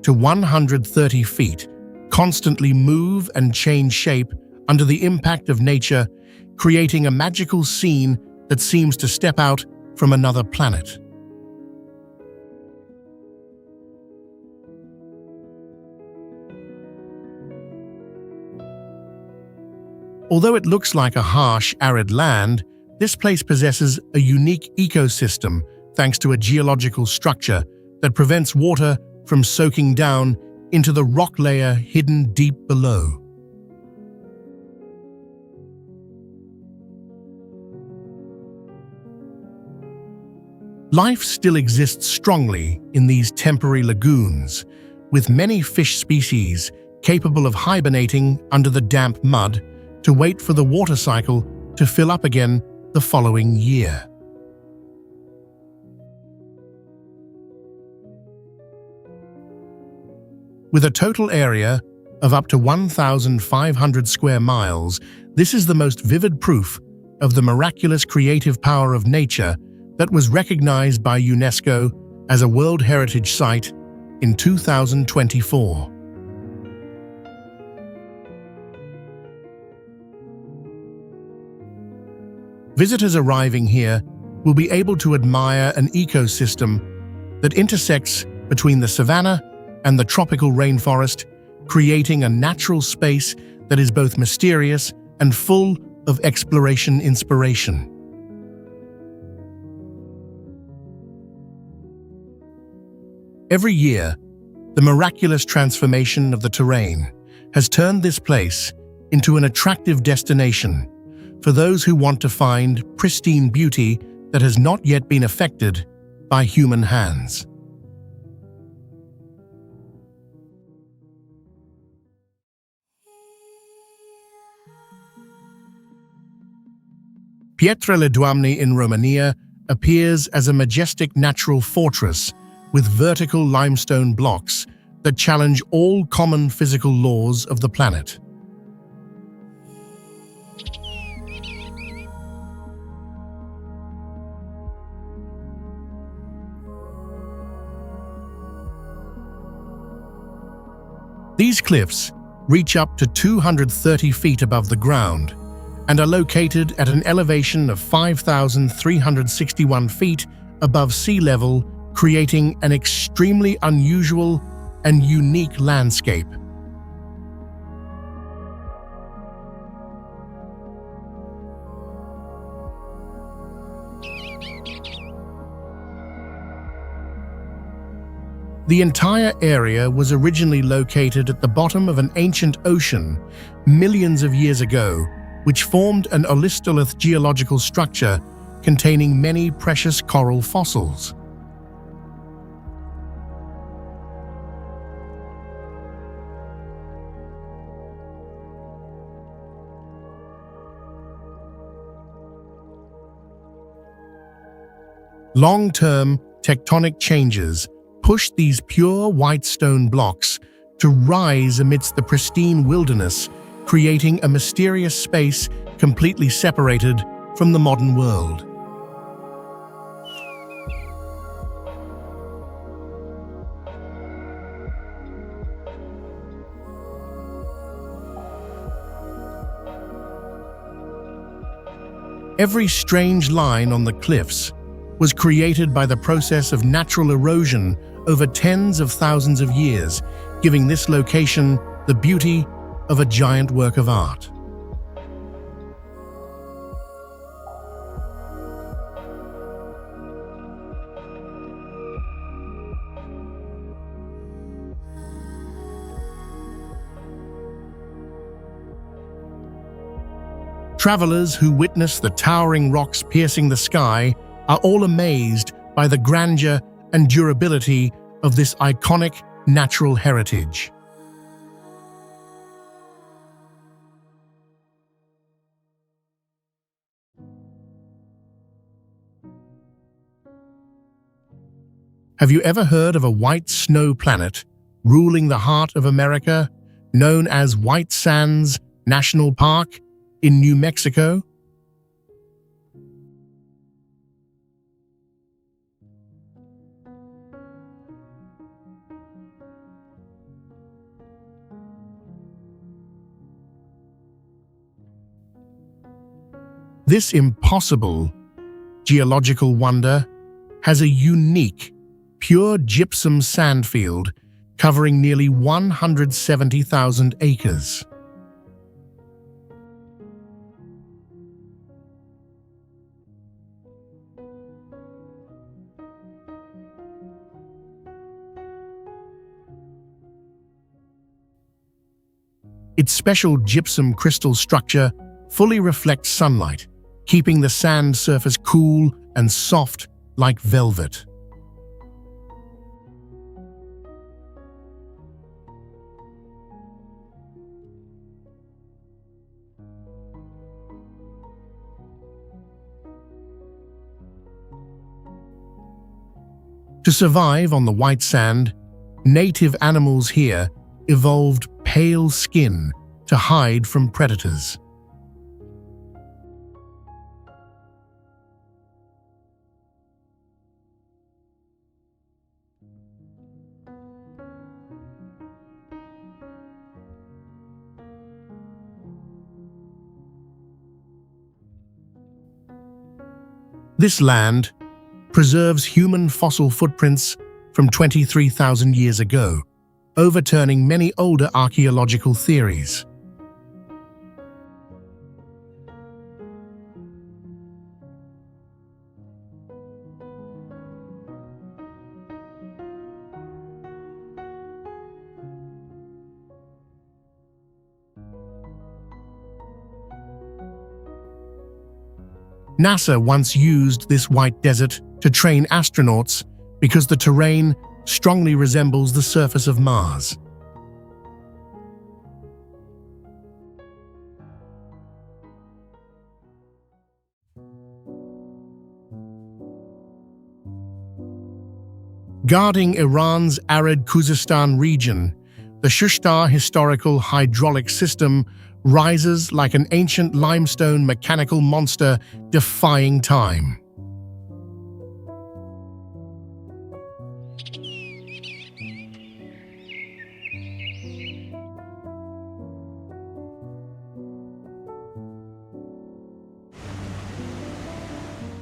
to 130 feet constantly move and change shape under the impact of nature, creating a magical scene that seems to step out from another planet. Although it looks like a harsh, arid land, this place possesses a unique ecosystem thanks to a geological structure that prevents water from soaking down into the rock layer hidden deep below. Life still exists strongly in these temporary lagoons, with many fish species capable of hibernating under the damp mud to wait for the water cycle to fill up again the following year. With a total area of up to 1,500 square miles, this is the most vivid proof of the miraculous creative power of nature that was recognized by UNESCO as a World Heritage Site in 2024. Visitors arriving here will be able to admire an ecosystem that intersects between the savanna and the tropical rainforest, creating a natural space that is both mysterious and full of exploration inspiration. Every year, the miraculous transformation of the terrain has turned this place into an attractive destination for those who want to find pristine beauty that has not yet been affected by human hands. Pietrele Doamne in Romania appears as a majestic natural fortress with vertical limestone blocks that challenge all common physical laws of the planet. These cliffs reach up to 230 feet above the ground and are located at an elevation of 5,361 feet above sea level, creating an extremely unusual and unique landscape. The entire area was originally located at the bottom of an ancient ocean millions of years ago, which formed an olistolith geological structure containing many precious coral fossils. Long-term tectonic changes pushed these pure white stone blocks to rise amidst the pristine wilderness, creating a mysterious space completely separated from the modern world. Every strange line on the cliffs was created by the process of natural erosion over tens of thousands of years, giving this location the beauty of a giant work of art. Travelers who witness the towering rocks piercing the sky are all amazed by the grandeur and durability of this iconic natural heritage. Have you ever heard of a white snow planet ruling the heart of America, known as White Sands National Park in New Mexico? This impossible geological wonder has a unique, pure gypsum sandfield covering nearly 170,000 acres. Its special gypsum crystal structure fully reflects sunlight, keeping the sand surface cool and soft like velvet. To survive on the white sand, native animals here evolved pale skin to hide from predators. This land preserves human fossil footprints from 23,000 years ago, overturning many older archaeological theories. NASA once used this white desert to train astronauts because the terrain strongly resembles the surface of Mars. Guarding Iran's arid Khuzestan region, the Shushtar historical hydraulic system rises like an ancient limestone mechanical monster defying time.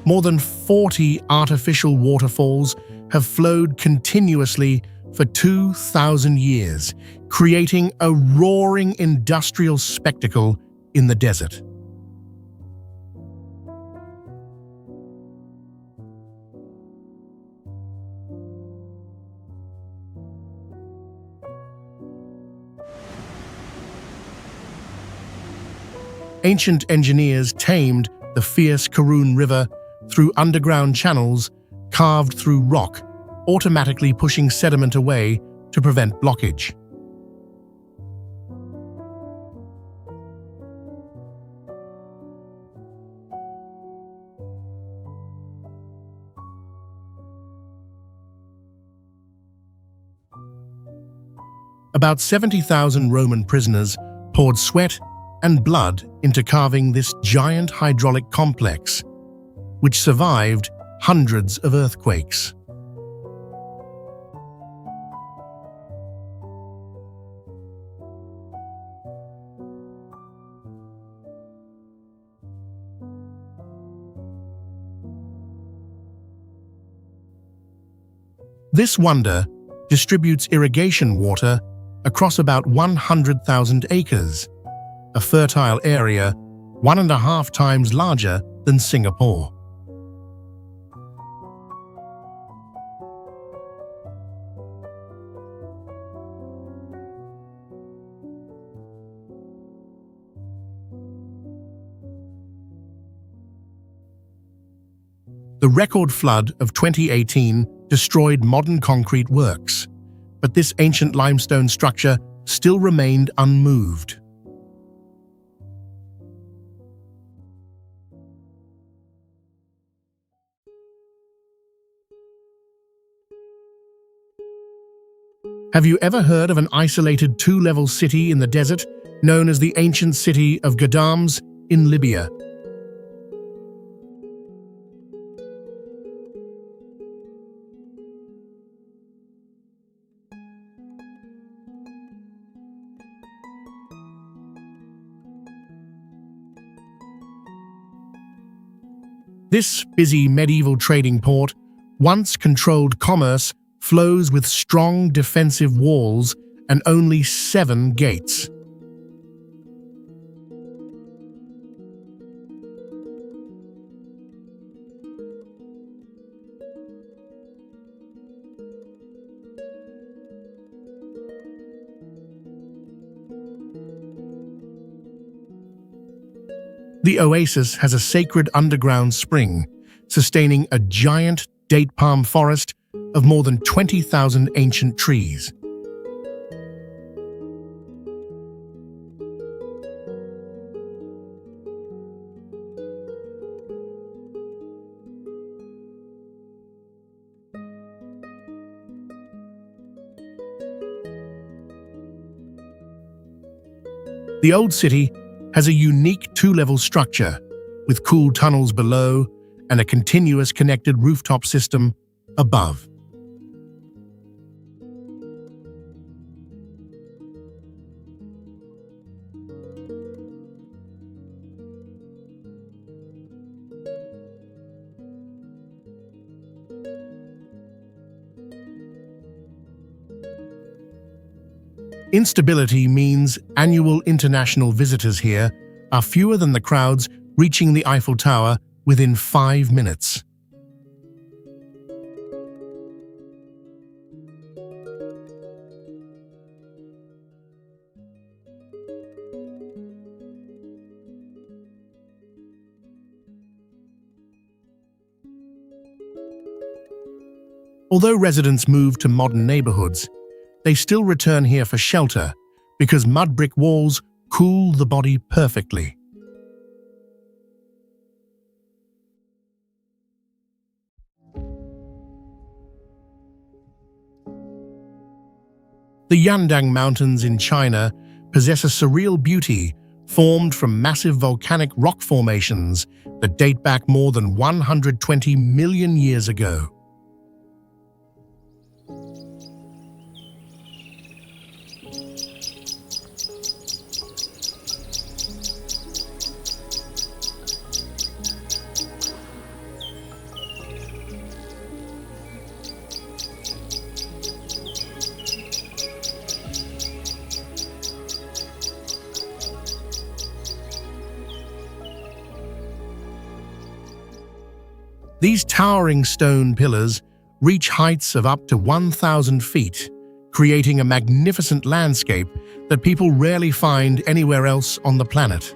More than 40 artificial waterfalls have flowed continuously for 2,000 years, creating a roaring industrial spectacle in the desert. Ancient engineers tamed the fierce Karun River through underground channels carved through rock, automatically pushing sediment away to prevent blockage. About 70,000 Roman prisoners poured sweat and blood into carving this giant hydraulic complex, which survived hundreds of earthquakes. This wonder distributes irrigation water across about 100,000 acres, a fertile area 1.5 times larger than Singapore. The record flood of 2018 destroyed modern concrete works, but this ancient limestone structure still remained unmoved. Have you ever heard of an isolated 2-level city in the desert known as the ancient city of Ghadams in Libya? This busy medieval trading port once controlled commerce, flows with strong defensive walls and only 7 gates. The oasis has a sacred underground spring, sustaining a giant date palm forest of more than 20,000 ancient trees. The old city has a unique 2-level structure, with cool tunnels below and a continuous connected rooftop system above. Instability means annual international visitors here are fewer than the crowds reaching the Eiffel Tower within 5 minutes. Although residents move to modern neighborhoods, they still return here for shelter because mud brick walls cool the body perfectly. The Yandang Mountains in China possess a surreal beauty formed from massive volcanic rock formations that date back more than 120 million years ago. These towering stone pillars reach heights of up to 1,000 feet, creating a magnificent landscape that people rarely find anywhere else on the planet.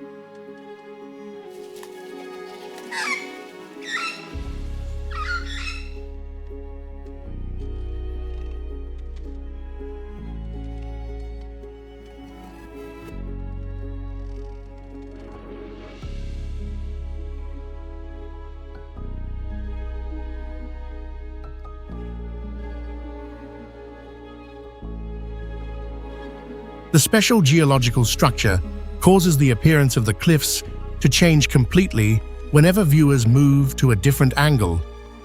The special geological structure causes the appearance of the cliffs to change completely whenever viewers move to a different angle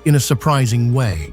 in a surprising way.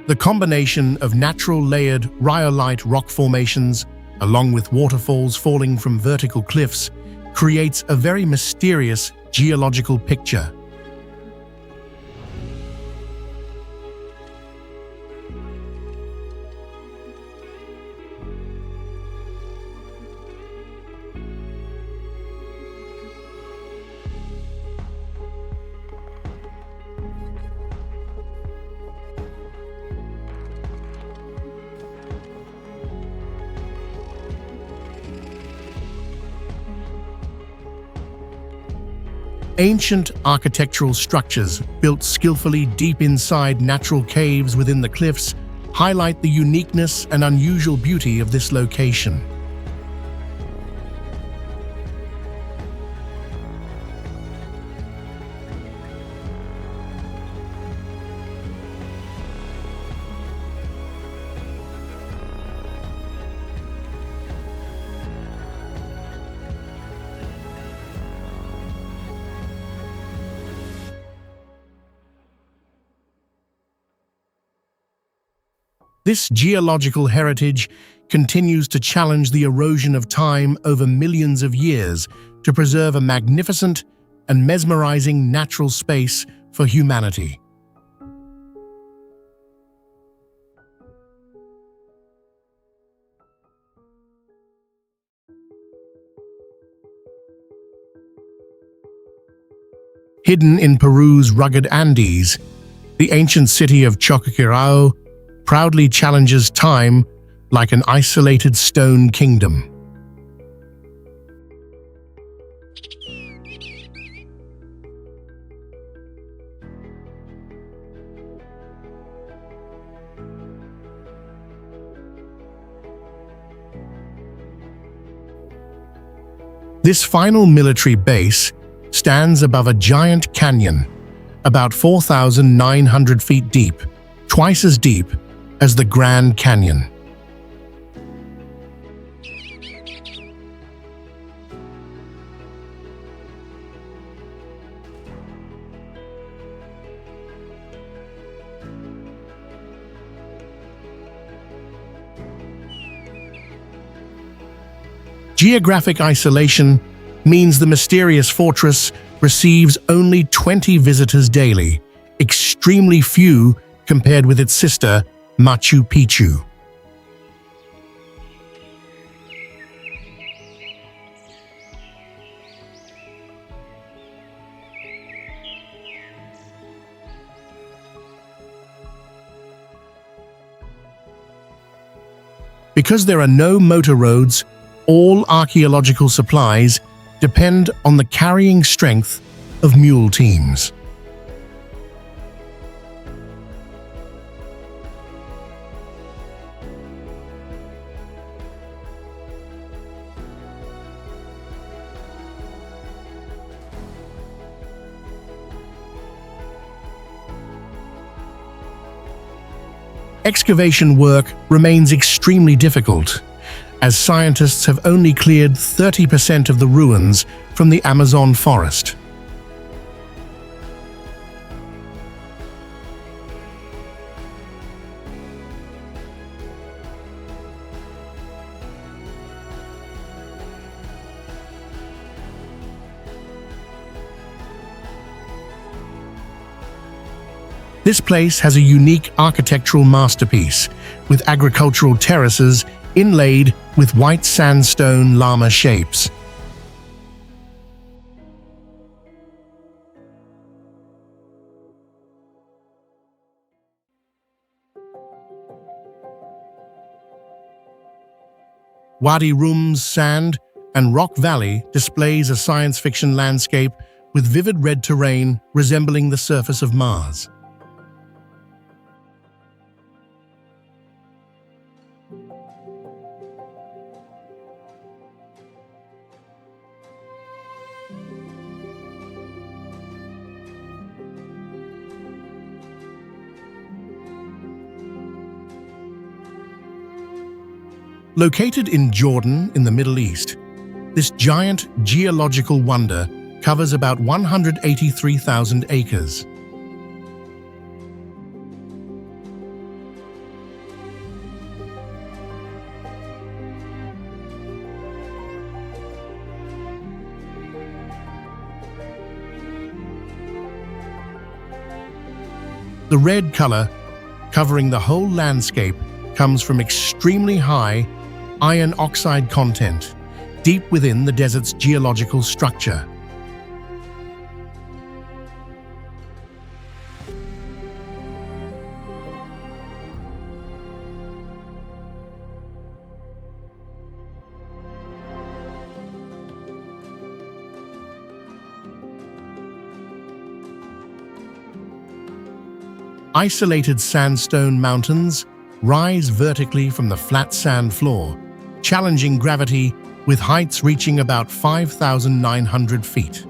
The combination of natural layered rhyolite rock formations, along with waterfalls falling from vertical cliffs, creates a very mysterious geological picture. Ancient architectural structures built skillfully deep inside natural caves within the cliffs highlight the uniqueness and unusual beauty of this location. This geological heritage continues to challenge the erosion of time over millions of years to preserve a magnificent and mesmerizing natural space for humanity. Hidden in Peru's rugged Andes, the ancient city of Choqquequirao proudly challenges time like an isolated stone kingdom. This final military base stands above a giant canyon, about 4,900 feet deep, twice as deep as the Grand Canyon. Geographic isolation means the mysterious fortress receives only 20 visitors daily, extremely few compared with its sister, Machu Picchu. Because there are no motor roads, all archaeological supplies depend on the carrying strength of mule teams. Excavation work remains extremely difficult, as scientists have only cleared 30% of the ruins from the Amazon forest. This place has a unique architectural masterpiece, with agricultural terraces inlaid with white sandstone llama shapes. Wadi Rum's sand and rock valley displays a science fiction landscape with vivid red terrain resembling the surface of Mars. Located in Jordan in the Middle East, this giant geological wonder covers about 183,000 acres. The red color covering the whole landscape comes from extremely high iron oxide content deep within the desert's geological structure. Isolated sandstone mountains rise vertically from the flat sand floor, challenging gravity with heights reaching about 5,900 feet.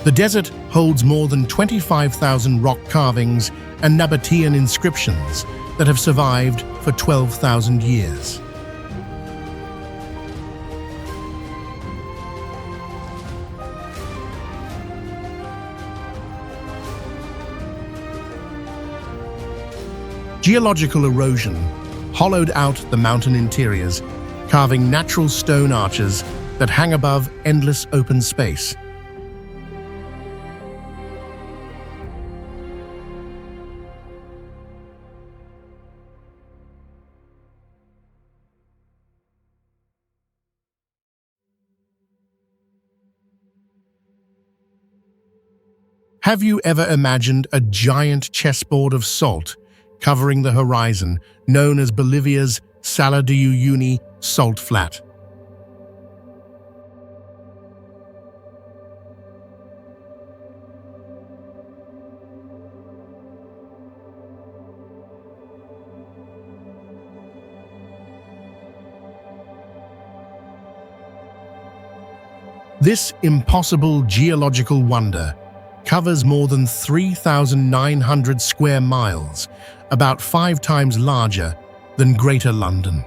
The desert holds more than 25,000 rock carvings and Nabatean inscriptions that have survived for 12,000 years. Geological erosion hollowed out the mountain interiors, carving natural stone arches that hang above endless open space. Have you ever imagined a giant chessboard of salt covering the horizon, known as Bolivia's Sala de Uyuni salt flat? This impossible geological wonder covers more than 3,900 square miles, about 5 times larger than Greater London.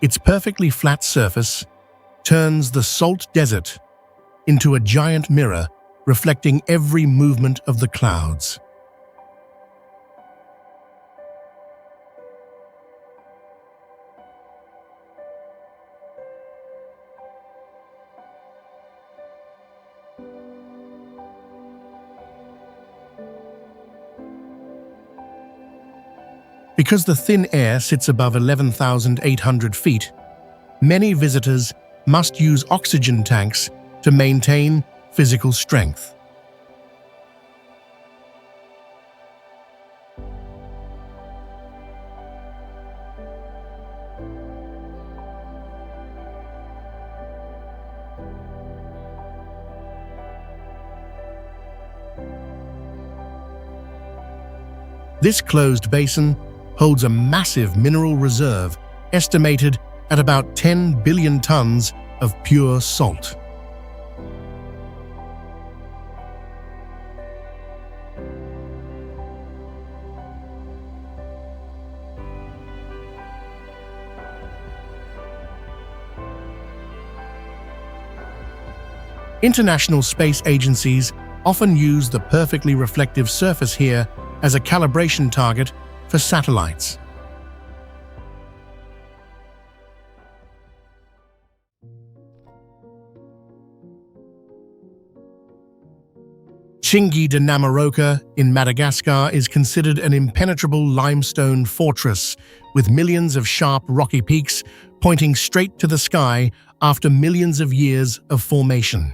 Its perfectly flat surface turns the salt desert into a giant mirror reflecting every movement of the clouds. Because the thin air sits above 11,800 feet, many visitors must use oxygen tanks to maintain physical strength. This closed basin holds a massive mineral reserve estimated at about 10 billion tons of pure salt. International space agencies often use the perfectly reflective surface here as a calibration target for satellites. Chingue de Namaroca in Madagascar is considered an impenetrable limestone fortress with millions of sharp rocky peaks pointing straight to the sky after millions of years of formation.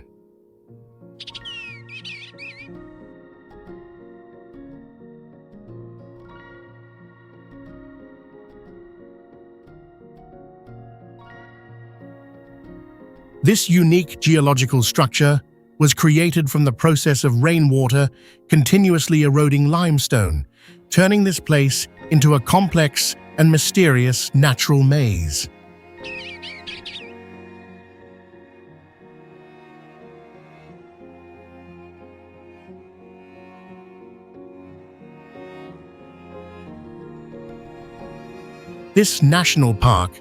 This unique geological structure was created from the process of rainwater continuously eroding limestone, turning this place into a complex and mysterious natural maze. This national park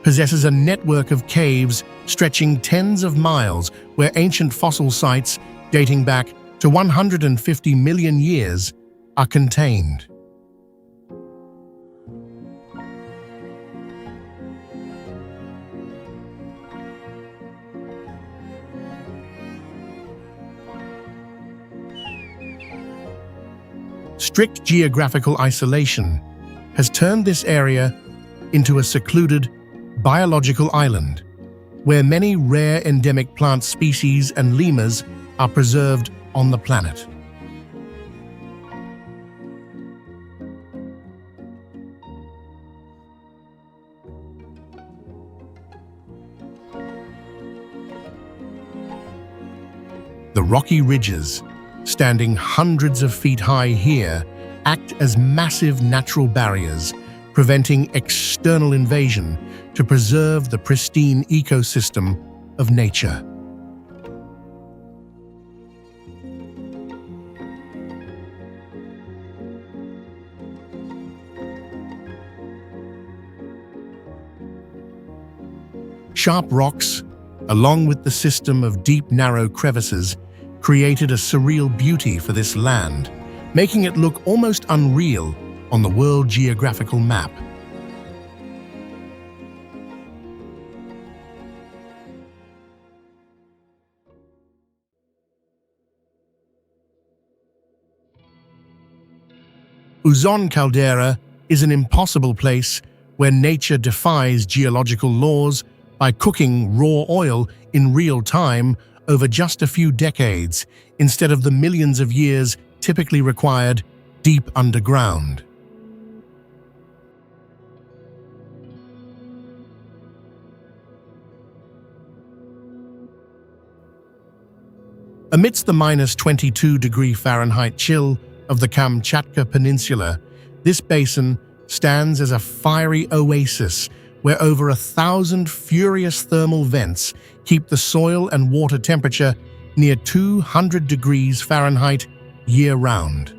possesses a network of caves stretching tens of miles where ancient fossil sites dating back to 150 million years are contained. Strict geographical isolation has turned this area into a secluded biological island, where many rare endemic plant species and lemurs are preserved on the planet. The rocky ridges, standing hundreds of feet high here, act as massive natural barriers, preventing external invasion to preserve the pristine ecosystem of nature. Sharp rocks, along with the system of deep, narrow crevices, created a surreal beauty for this land, making it look almost unreal on the world geographical map. Uzon caldera is an impossible place where nature defies geological laws by cooking raw oil in real time over just a few decades instead of the millions of years typically required deep underground. Amidst the -22°F chill of the Kamchatka Peninsula, this basin stands as a fiery oasis where over 1,000 furious thermal vents keep the soil and water temperature near 200°F year-round.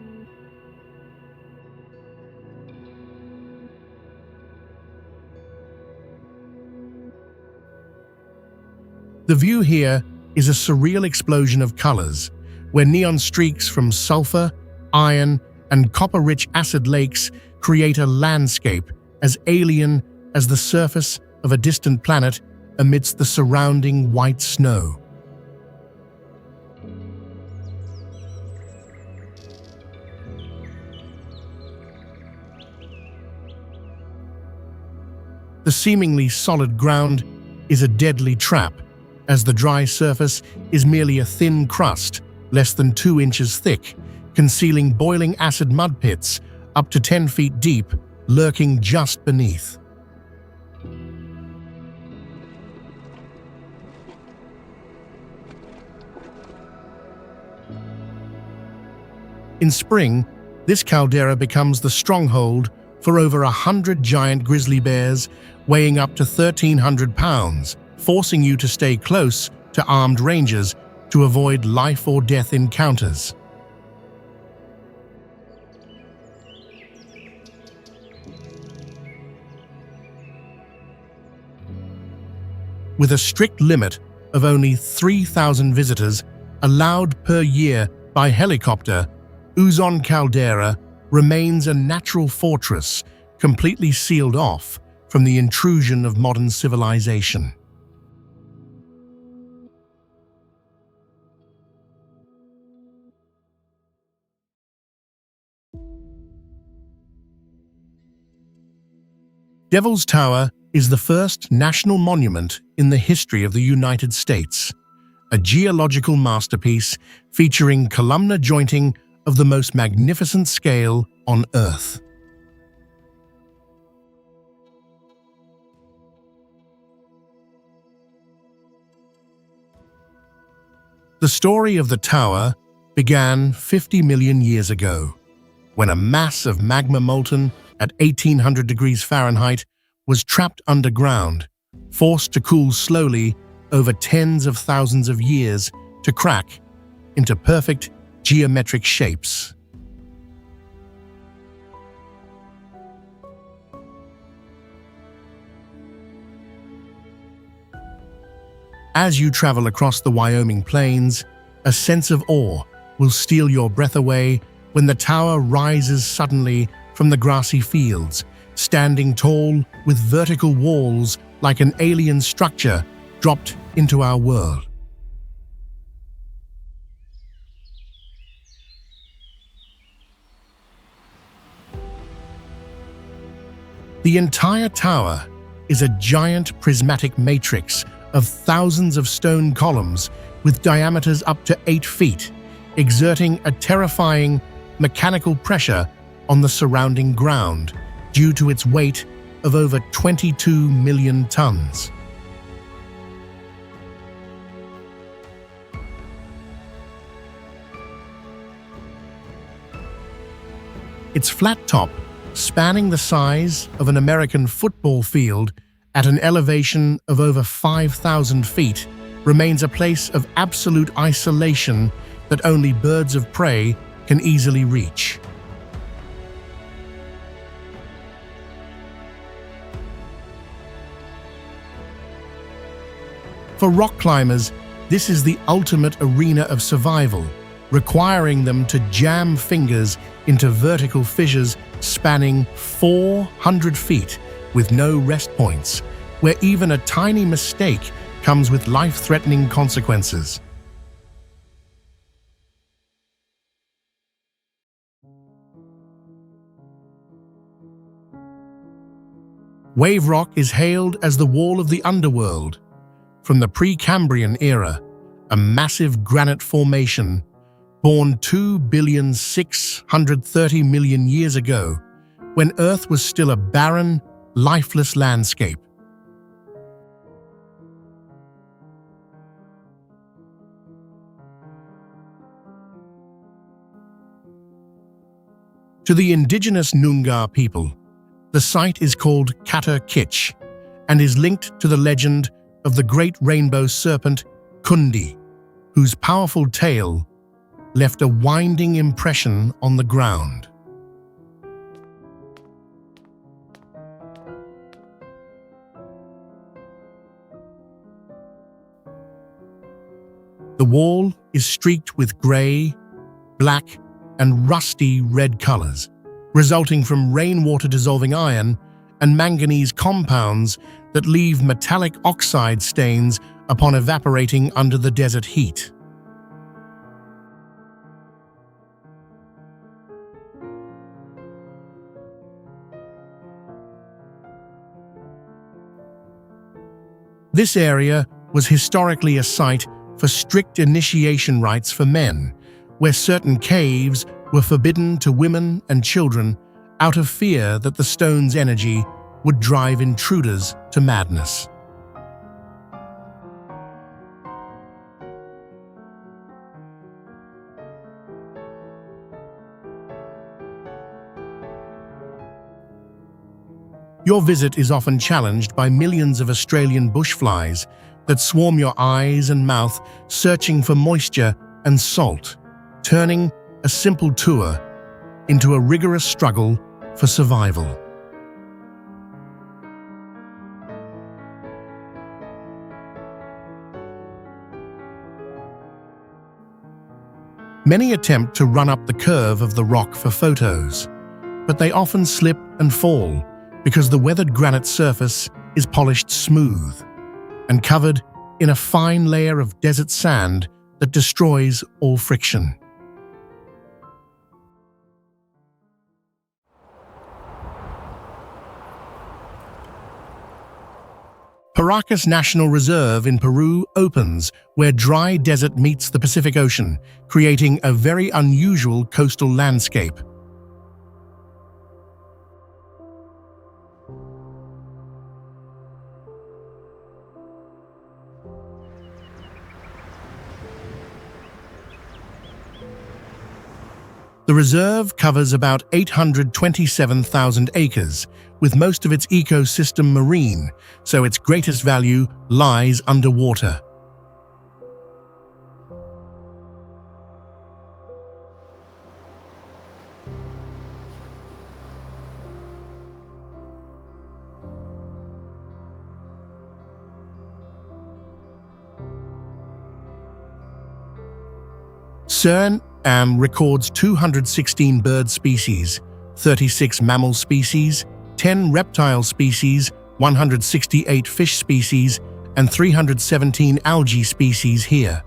The view here is a surreal explosion of colors, where neon streaks from sulfur, iron, and copper-rich acid lakes create a landscape as alien as the surface of a distant planet amidst the surrounding white snow. The seemingly solid ground is a deadly trap, as the dry surface is merely a thin crust, less than 2 inches thick, concealing boiling acid mud pits up to 10 feet deep, lurking just beneath. In spring, this caldera becomes the stronghold for over 100 giant grizzly bears weighing up to 1,300 pounds, forcing you to stay close to armed rangers to avoid life-or-death encounters. With a strict limit of only 3,000 visitors allowed per year by helicopter, Uzon caldera remains a natural fortress completely sealed off from the intrusion of modern civilization. Devil's Tower is the first national monument in the history of the United States, a geological masterpiece featuring columnar jointing of the most magnificent scale on Earth. The story of the tower began 50 million years ago, when a mass of magma molten at 1800 degrees Fahrenheit was trapped underground, forced to cool slowly over tens of thousands of years to crack into perfect geometric shapes. As you travel across the Wyoming plains, a sense of awe will steal your breath away when the tower rises suddenly from the grassy fields, standing tall with vertical walls like an alien structure dropped into our world. The entire tower is a giant prismatic matrix of thousands of stone columns with diameters up to 8 feet, exerting a terrifying mechanical pressure on the surrounding ground due to its weight of over 22 million tons. Its flat top, spanning the size of an American football field at an elevation of over 5,000 feet, remains a place of absolute isolation that only birds of prey can easily reach. For rock climbers, this is the ultimate arena of survival, requiring them to jam fingers into vertical fissures spanning 400 feet with no rest points, where even a tiny mistake comes with life-threatening consequences. Wave rock is hailed as the wall of the underworld. From the Precambrian era, a massive granite formation born 2,630,000,000 years ago, when Earth was still a barren, lifeless landscape. To the indigenous Noongar people, the site is called Kata Kitch and is linked to the legend of the great rainbow serpent Kundi, whose powerful tail left a winding impression on the ground. The wall is streaked with grey, black, and rusty red colors, resulting from rainwater-dissolving iron and manganese compounds that leave metallic oxide stains upon evaporating under the desert heat. This area was historically a site for strict initiation rites for men, where certain caves were forbidden to women and children out of fear that the stone's energy would drive intruders to madness. Your visit is often challenged by millions of Australian bushflies that swarm your eyes and mouth, searching for moisture and salt, turning a simple tour into a rigorous struggle for survival. Many attempt to run up the curve of the rock for photos, but they often slip and fall because the weathered granite surface is polished smooth and covered in a fine layer of desert sand that destroys all friction. Paracas National Reserve in Peru opens where dry desert meets the Pacific Ocean, creating a very unusual coastal landscape. The reserve covers about 827,000 acres, with most of its ecosystem marine, so its greatest value lies underwater. Suriname records 216 bird species, 36 mammal species, 10 reptile species, 168 fish species, and 317 algae species here.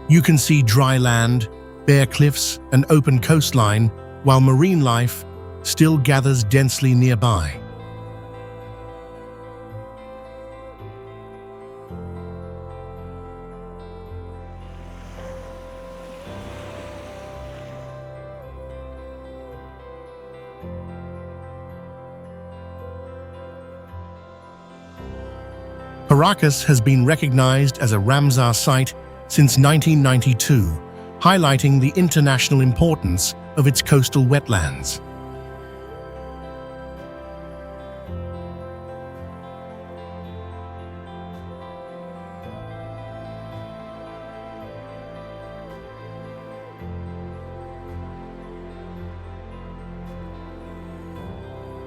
You can see dry land, bare cliffs, and open coastline, while marine life still gathers densely nearby. Paracas has been recognized as a Ramsar site since 1992, highlighting the international importance of its coastal wetlands.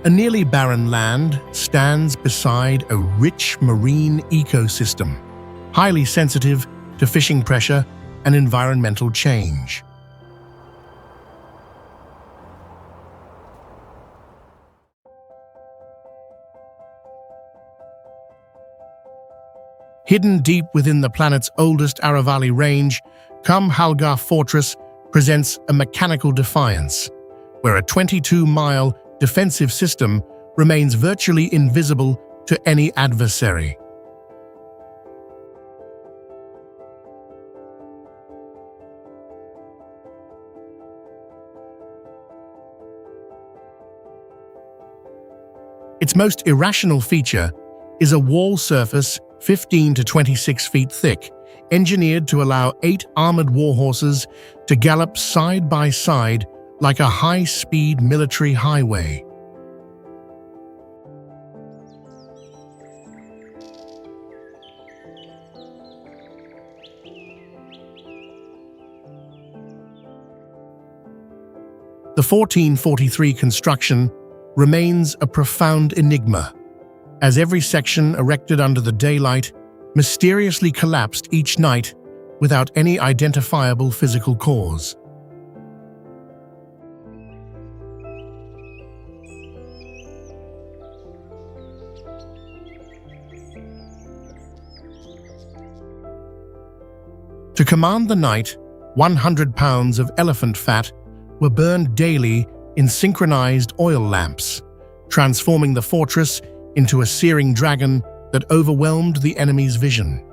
A nearly barren land stands beside a rich marine ecosystem, highly sensitive to fishing pressure and environmental change. Hidden deep within the planet's oldest Aravalli range, Halgar Fortress presents a mechanical defiance, where a 22-mile defensive system remains virtually invisible to any adversary. Its most irrational feature is a wall surface 15 to 26 feet thick, engineered to allow 8 armored warhorses to gallop side by side like a high-speed military highway. The 1443 construction remains a profound enigma, as every section erected under the daylight mysteriously collapsed each night without any identifiable physical cause. To command the night, 100 pounds of elephant fat were burned daily in synchronized oil lamps, transforming the fortress into a searing dragon that overwhelmed the enemy's vision.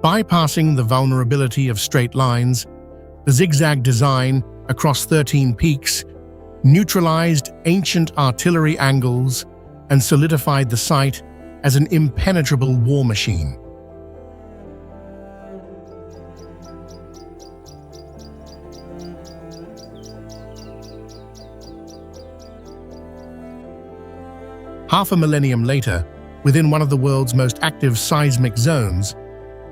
Bypassing the vulnerability of straight lines, the zigzag design across 13 peaks neutralized ancient artillery angles and solidified the site as an impenetrable war machine. Half a millennium later, within one of the world's most active seismic zones,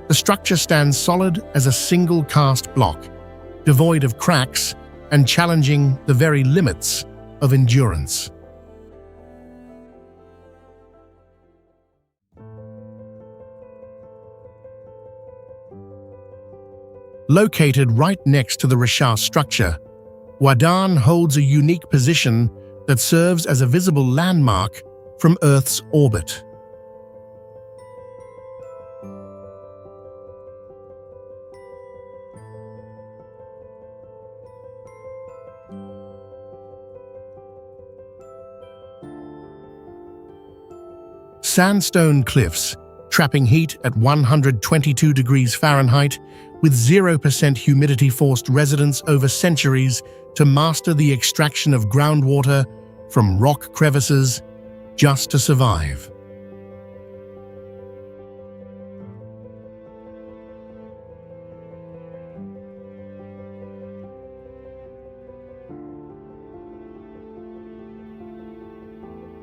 the structure stands solid as a single cast block, devoid of cracks and challenging the very limits of endurance. Located right next to the Richat structure, Waddan holds a unique position that serves as a visible landmark from Earth's orbit. Sandstone cliffs, trapping heat at 122 degrees Fahrenheit with 0% humidity, forced residents over centuries to master the extraction of groundwater from rock crevices just to survive.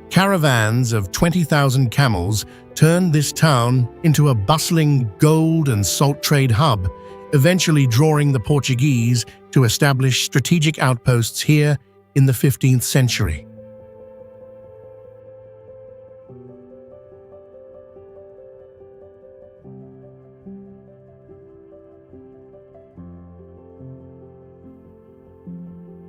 Caravans of 20,000 camels turned this town into a bustling gold and salt trade hub, eventually drawing the Portuguese to establish strategic outposts here in the 15th century.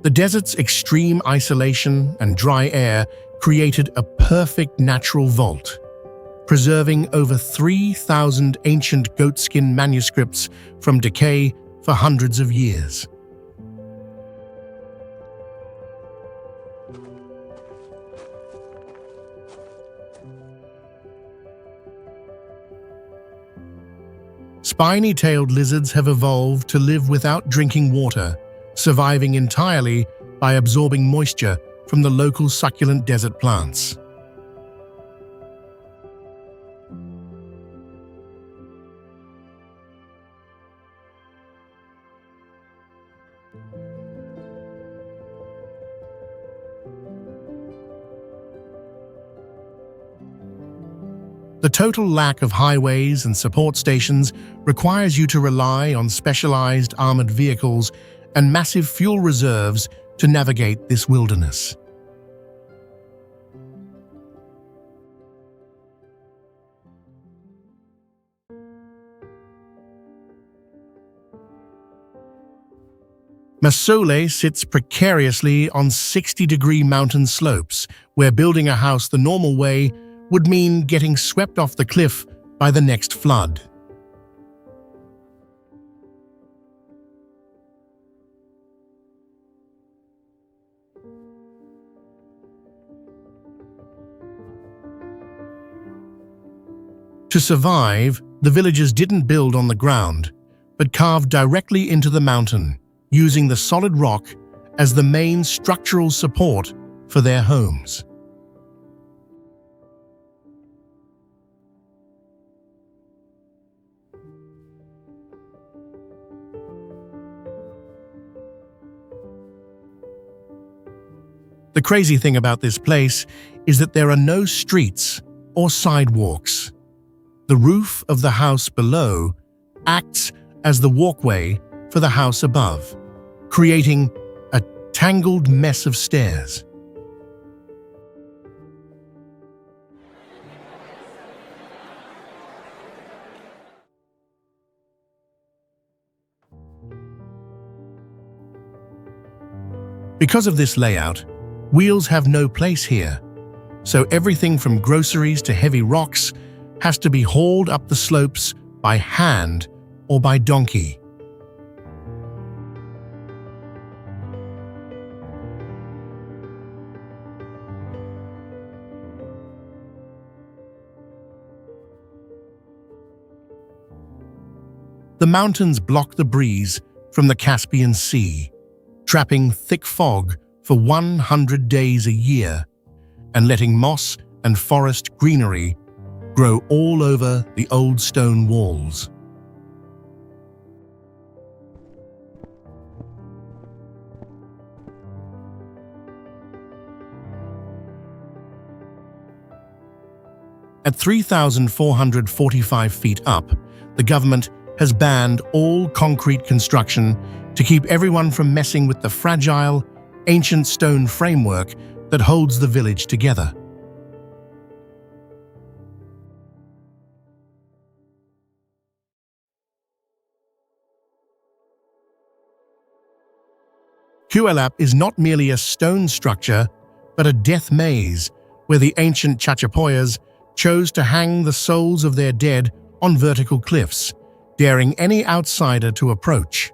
The desert's extreme isolation and dry air created a perfect natural vault, preserving over 3,000 ancient goatskin manuscripts from decay for hundreds of years. Spiny-tailed lizards have evolved to live without drinking water, surviving entirely by absorbing moisture from the local succulent desert plants. The total lack of highways and support stations requires you to rely on specialized armored vehicles and massive fuel reserves to navigate this wilderness. Masole sits precariously on 60-degree mountain slopes, where building a house the normal way would mean getting swept off the cliff by the next flood. To survive, the villagers didn't build on the ground, but carved directly into the mountain, using the solid rock as the main structural support for their homes. The crazy thing about this place is that there are no streets or sidewalks. The roof of the house below acts as the walkway for the house above, creating a tangled mess of stairs. Because of this layout, wheels have no place here, so everything from groceries to heavy rocks has to be hauled up the slopes by hand or by donkey. The mountains block the breeze from the Caspian Sea, trapping thick fog for 100 days a year and letting moss and forest greenery grow all over the old stone walls. At 3,445 feet up, the government has banned all concrete construction to keep everyone from messing with the fragile, ancient stone framework that holds the village together. Kuelap is not merely a stone structure, but a death maze where the ancient Chachapoyas chose to hang the souls of their dead on vertical cliffs, daring any outsider to approach.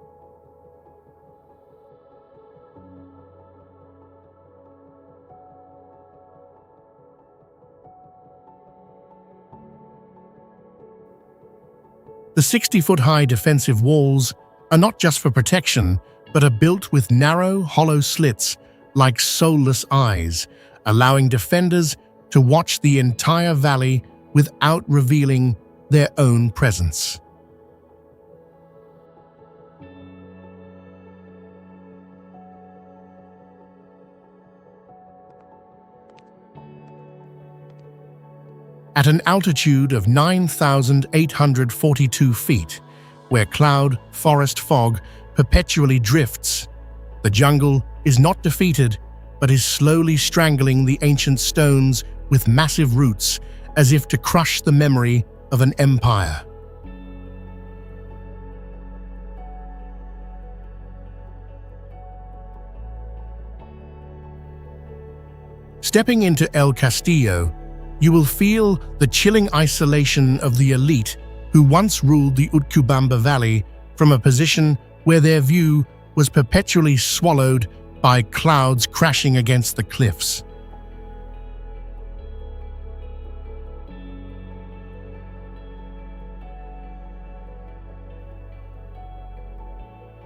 The 60-foot-high defensive walls are not just for protection, but are built with narrow, hollow slits like soulless eyes, allowing defenders to watch the entire valley without revealing their own presence. At an altitude of 9,842 feet, where cloud forest fog perpetually drifts, the jungle is not defeated, but is slowly strangling the ancient stones with massive roots, as if to crush the memory of an empire. Stepping into El Castillo, you will feel the chilling isolation of the elite who once ruled the Utcubamba Valley from a position where their view was perpetually swallowed by clouds crashing against the cliffs.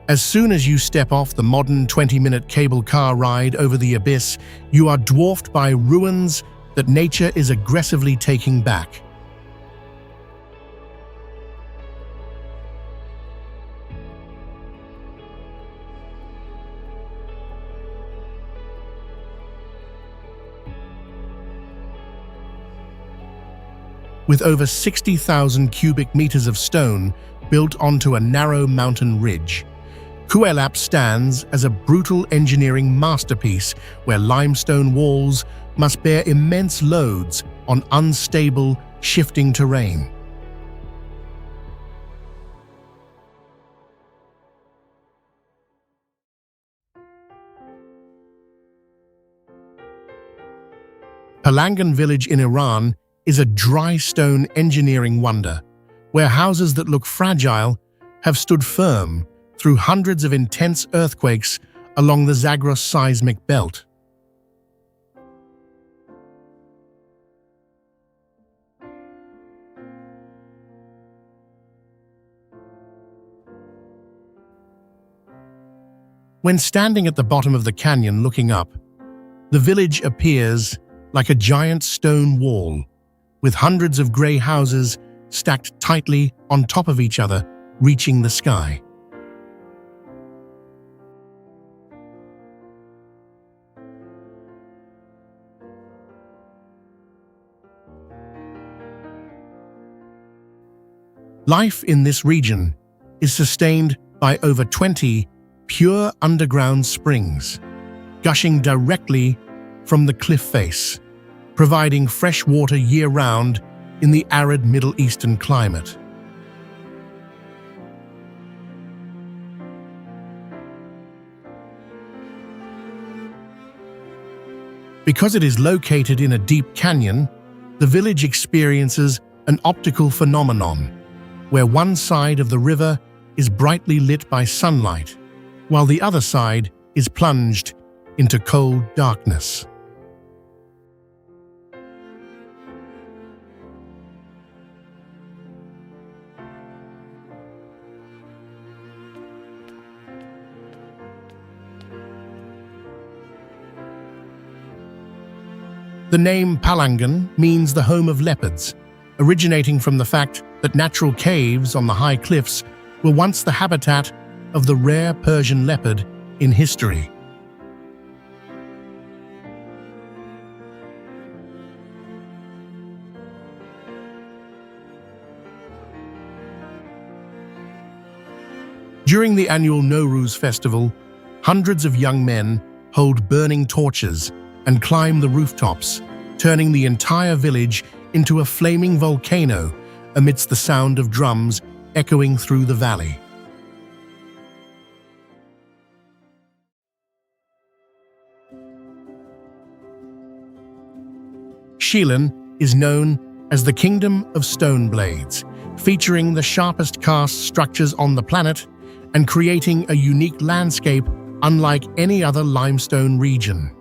As soon as you step off the modern 20-minute cable car ride over the abyss, you are dwarfed by ruins that nature is aggressively taking back. With over 60,000 cubic meters of stone built onto a narrow mountain ridge, Kuelap stands as a brutal engineering masterpiece where limestone walls must bear immense loads on unstable, shifting terrain. Palangan village in Iran is a dry stone engineering wonder, where houses that look fragile have stood firm through hundreds of intense earthquakes along the Zagros seismic belt. When standing at the bottom of the canyon looking up, the village appears like a giant stone wall, with hundreds of grey houses stacked tightly on top of each other, reaching the sky. Life in this region is sustained by over 20 pure underground springs, gushing directly from the cliff face, providing fresh water year-round in the arid Middle Eastern climate. Because it is located in a deep canyon, the village experiences an optical phenomenon, where one side of the river is brightly lit by sunlight, while the other side is plunged into cold darkness. The name Palangan means the home of leopards, originating from the fact that natural caves on the high cliffs were once the habitat of the rare Persian leopard in history. During the annual Nowruz festival, hundreds of young men hold burning torches and climb the rooftops, turning the entire village into a flaming volcano amidst the sound of drums echoing through the valley. Shilin is known as the Kingdom of Stone Blades, featuring the sharpest cast structures on the planet and creating a unique landscape unlike any other limestone region.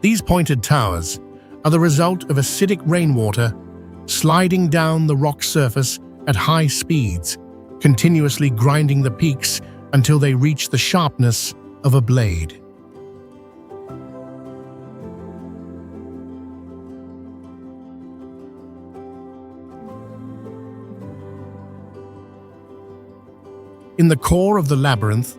These pointed towers are the result of acidic rainwater sliding down the rock surface at high speeds, continuously grinding the peaks until they reach the sharpness of a blade. In the core of the labyrinth,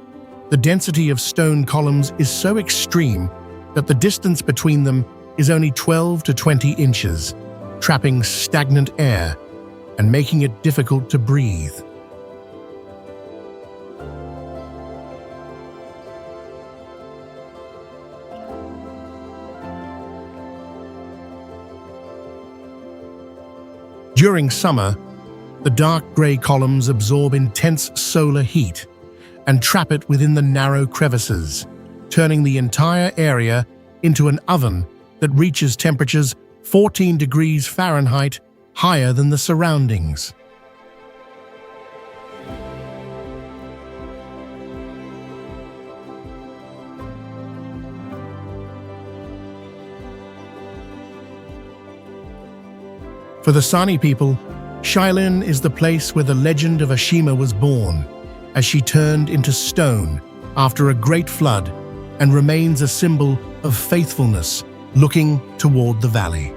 the density of stone columns is so extreme that the distance between them is only 12 to 20 inches, trapping stagnant air and making it difficult to breathe. During summer, the dark grey columns absorb intense solar heat and trap it within the narrow crevices, turning the entire area into an oven that reaches temperatures 14 degrees Fahrenheit higher than the surroundings. For the Sani people, Shilin is the place where the legend of Ashima was born, as she turned into stone after a great flood and remains a symbol of faithfulness looking toward the valley.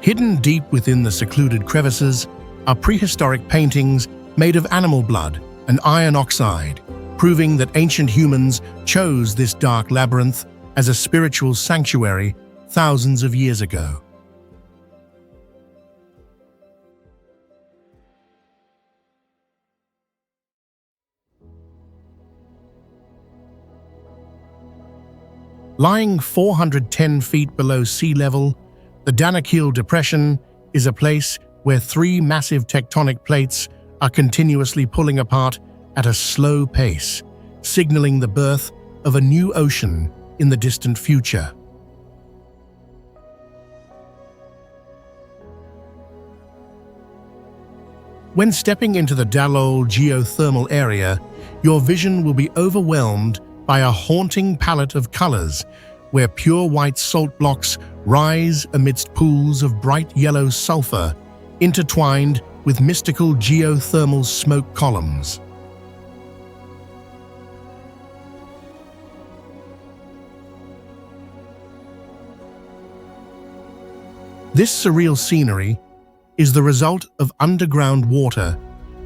Hidden deep within the secluded crevices are prehistoric paintings made of animal blood and iron oxide, proving that ancient humans chose this dark labyrinth as a spiritual sanctuary thousands of years ago. Lying 410 feet below sea level, the Danakil Depression is a place where three massive tectonic plates are continuously pulling apart at a slow pace, signaling the birth of a new ocean in the distant future. When stepping into the Dalol geothermal area, your vision will be overwhelmed by a haunting palette of colors, where pure white salt blocks rise amidst pools of bright yellow sulfur, intertwined with mystical geothermal smoke columns. This surreal scenery is the result of underground water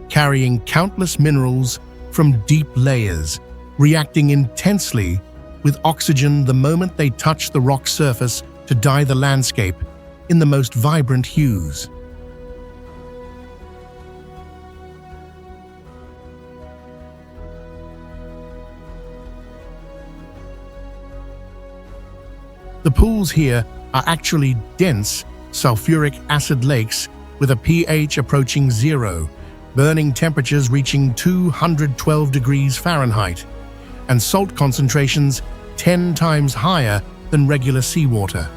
carrying countless minerals from deep layers, reacting intensely with oxygen the moment they touch the rock surface to dye the landscape in the most vibrant hues. The pools here are actually dense sulfuric acid lakes with a pH approaching 0, burning temperatures reaching 212 degrees Fahrenheit, and salt concentrations 10 times higher than regular seawater.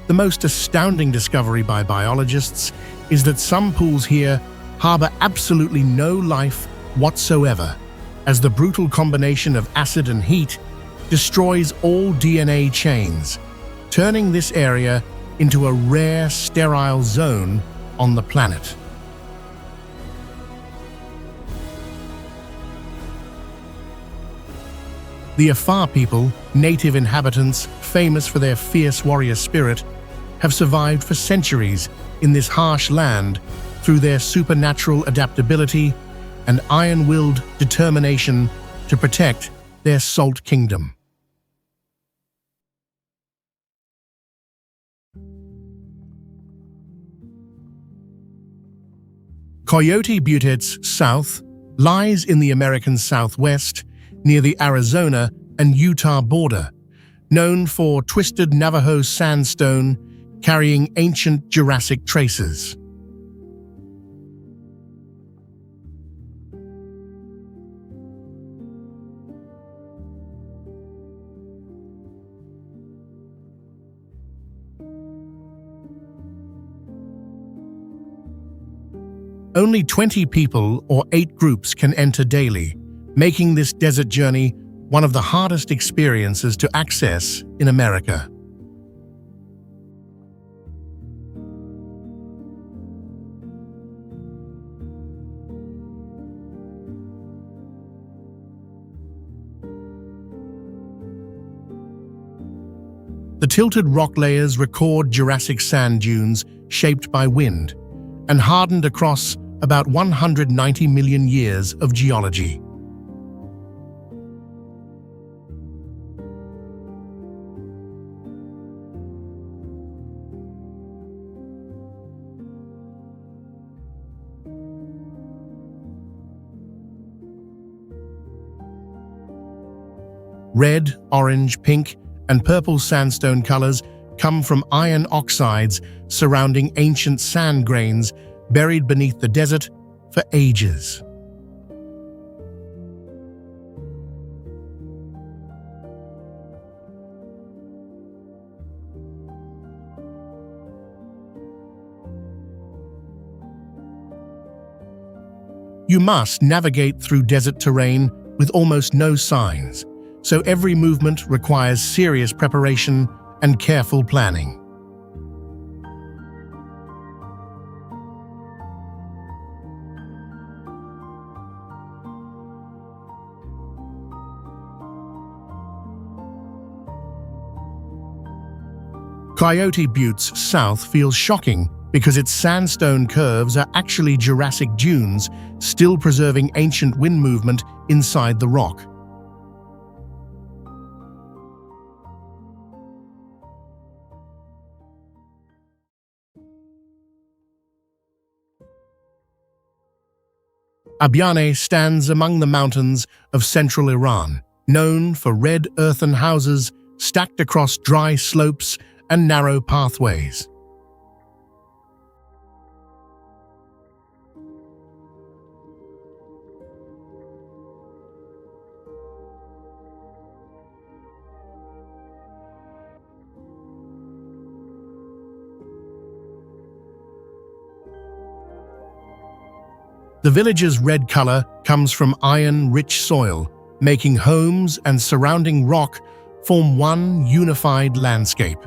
The most astounding discovery by biologists is that some pools here harbor absolutely no life whatsoever, as the brutal combination of acid and heat destroys all DNA chains, turning this area into a rare sterile zone on the planet. The Afar people, native inhabitants famous for their fierce warrior spirit, have survived for centuries in this harsh land through their supernatural adaptability and iron-willed determination to protect their salt kingdom. Coyote Butte's south lies in the American Southwest near the Arizona and Utah border, known for twisted Navajo sandstone carrying ancient Jurassic traces. Only 20 people or 8 groups can enter daily, making this desert journey one of the hardest experiences to access in America. The tilted rock layers record Jurassic sand dunes shaped by wind and hardened across about 190 million years of geology. Red, orange, pink, and purple sandstone colors come from iron oxides surrounding ancient sand grains buried beneath the desert for ages. You must navigate through desert terrain with almost no signs, so every movement requires serious preparation and careful planning. Coyote Butte's south feels shocking because its sandstone curves are actually Jurassic dunes, still preserving ancient wind movement inside the rock. Abyane stands among the mountains of central Iran, known for red earthen houses stacked across dry slopes and narrow pathways. The village's red color comes from iron-rich soil, making homes and surrounding rock form one unified landscape.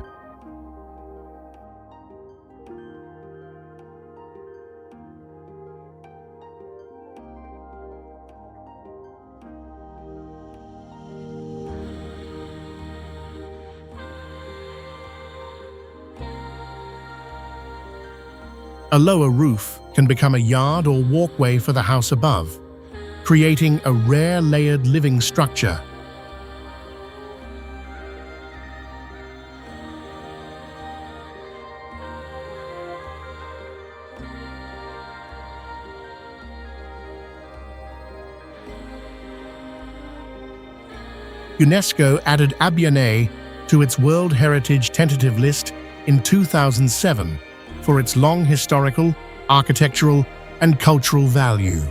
A lower roof can become a yard or walkway for the house above, creating a rare layered living structure. UNESCO added Abyane to its World Heritage Tentative List in 2007 for its long historical, architectural, and cultural value.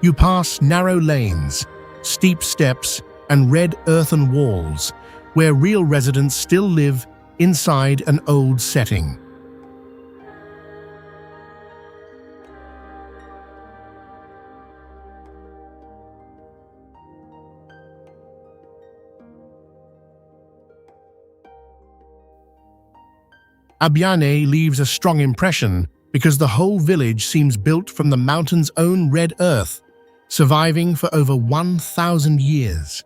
You pass narrow lanes, steep steps, and red earthen walls, where real residents still live inside an old setting. Abyane leaves a strong impression because the whole village seems built from the mountain's own red earth, surviving for over 1,000 years.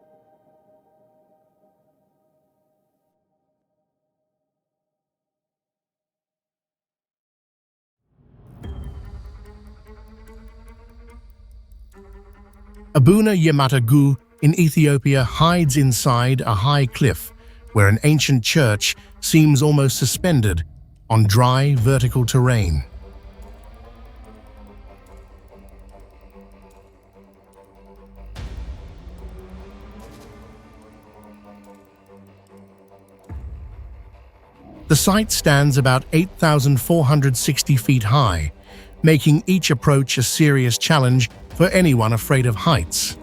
Abuna Yamata in Ethiopia hides inside a high cliff where an ancient church seems almost suspended on dry, vertical terrain. The site stands about 8,460 feet high, making each approach a serious challenge for anyone afraid of heights.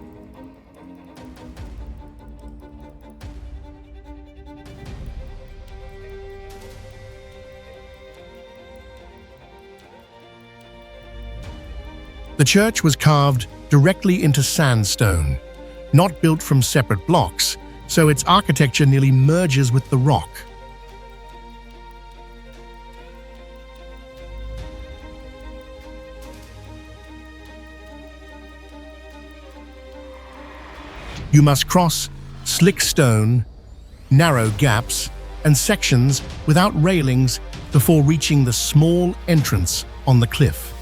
The church was carved directly into sandstone, not built from separate blocks, so its architecture nearly merges with the rock. You must cross slick stone, narrow gaps, and sections without railings before reaching the small entrance on the cliff.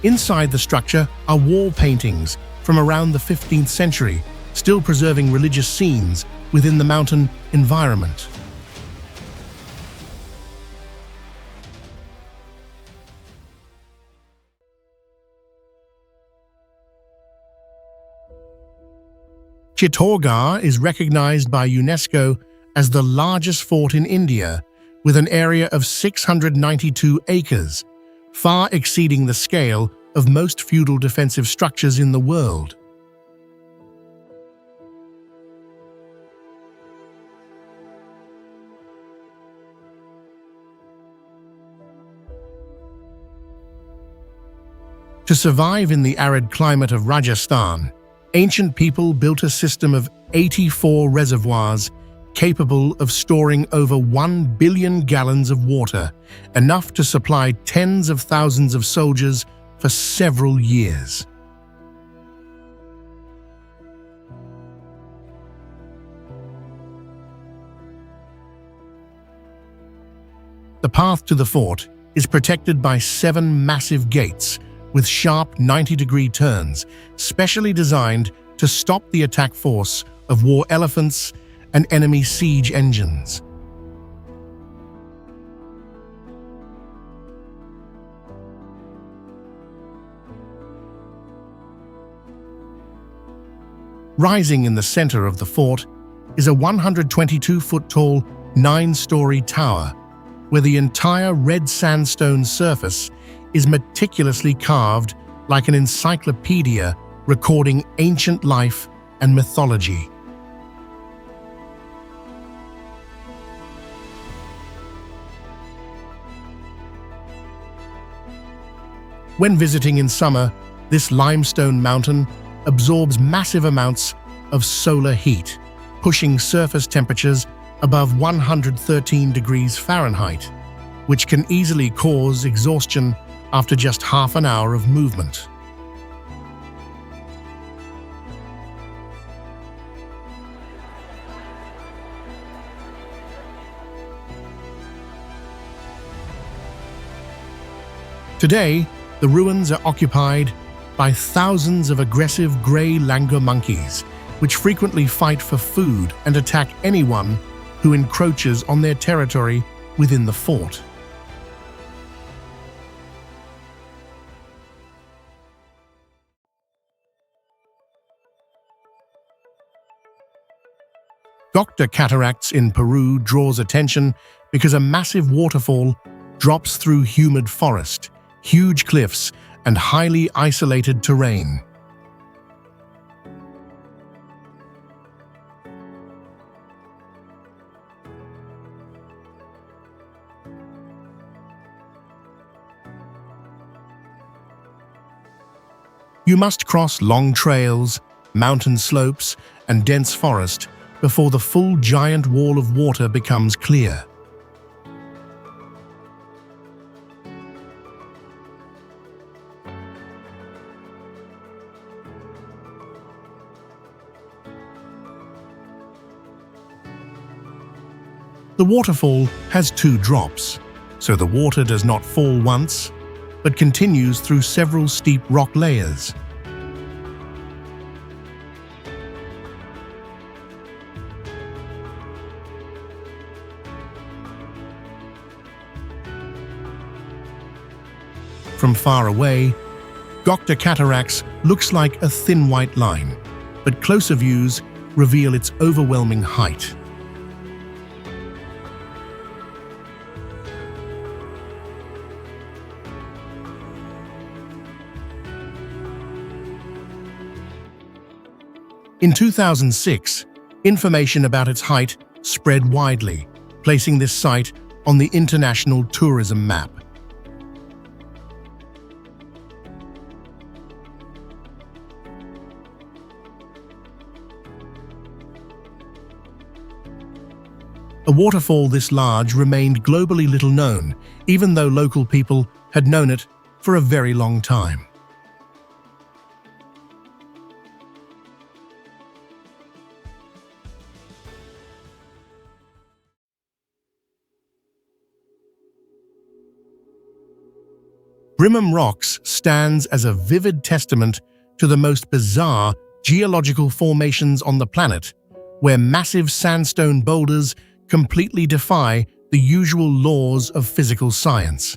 Inside the structure are wall paintings from around the 15th century, still preserving religious scenes within the mountain environment. Chittorgarh is recognized by UNESCO as the largest fort in India, with an area of 692 acres, far exceeding the scale of most feudal defensive structures in the world. To survive in the arid climate of Rajasthan, ancient people built a system of 84 reservoirs capable of storing over 1 billion gallons of water, enough to supply tens of thousands of soldiers for several years. The path to the fort is protected by 7 massive gates with sharp 90-degree turns, specially designed to stop the attack force of war elephants and enemy siege engines. Rising in the center of the fort is a 122-foot-tall, 9-story tower, where the entire red sandstone surface is meticulously carved like an encyclopedia recording ancient life and mythology. When visiting in summer, this limestone mountain absorbs massive amounts of solar heat, pushing surface temperatures above 113 degrees Fahrenheit, which can easily cause exhaustion after just half an hour of movement. Today, the ruins are occupied by thousands of aggressive grey langur monkeys, which frequently fight for food and attack anyone who encroaches on their territory within the fort. Dr. Cataracts in Peru draws attention because a massive waterfall drops through humid forest, huge cliffs, and highly isolated terrain. You must cross long trails, mountain slopes, and dense forest before the full giant wall of water becomes clear. The waterfall has two drops, so the water does not fall once, but continues through several steep rock layers. From far away, Gokta Cataracts looks like a thin white line, but closer views reveal its overwhelming height. In 2006, information about its height spread widely, placing this site on the international tourism map. A waterfall this large remained globally little known, even though local people had known it for a very long time. Brimham Rocks stands as a vivid testament to the most bizarre geological formations on the planet, where massive sandstone boulders completely defy the usual laws of physical science.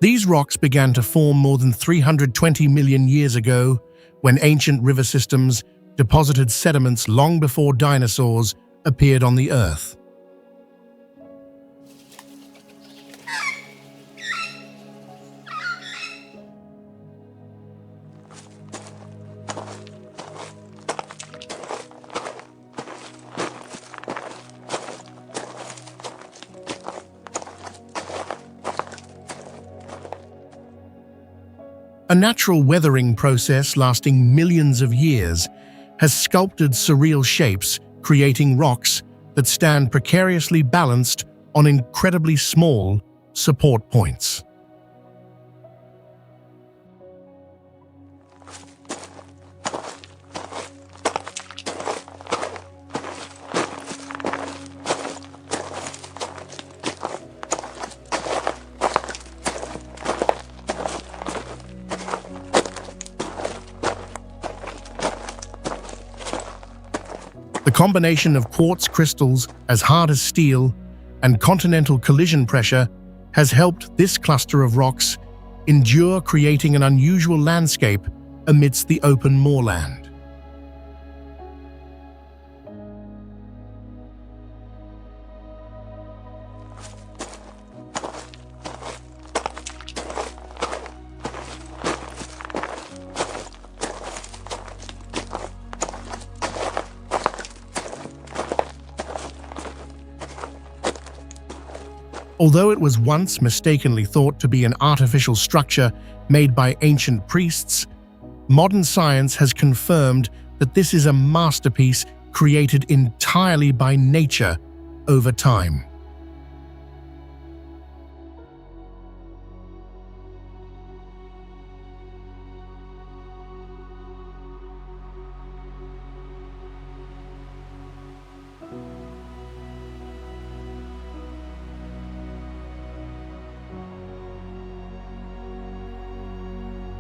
These rocks began to form more than 320 million years ago, when ancient river systems deposited sediments long before dinosaurs appeared on the Earth. A natural weathering process lasting millions of years has sculpted surreal shapes, creating rocks that stand precariously balanced on incredibly small support points. The combination of quartz crystals as hard as steel and continental collision pressure has helped this cluster of rocks endure, creating an unusual landscape amidst the open moorland. Although it was once mistakenly thought to be an artificial structure made by ancient priests, modern science has confirmed that this is a masterpiece created entirely by nature over time.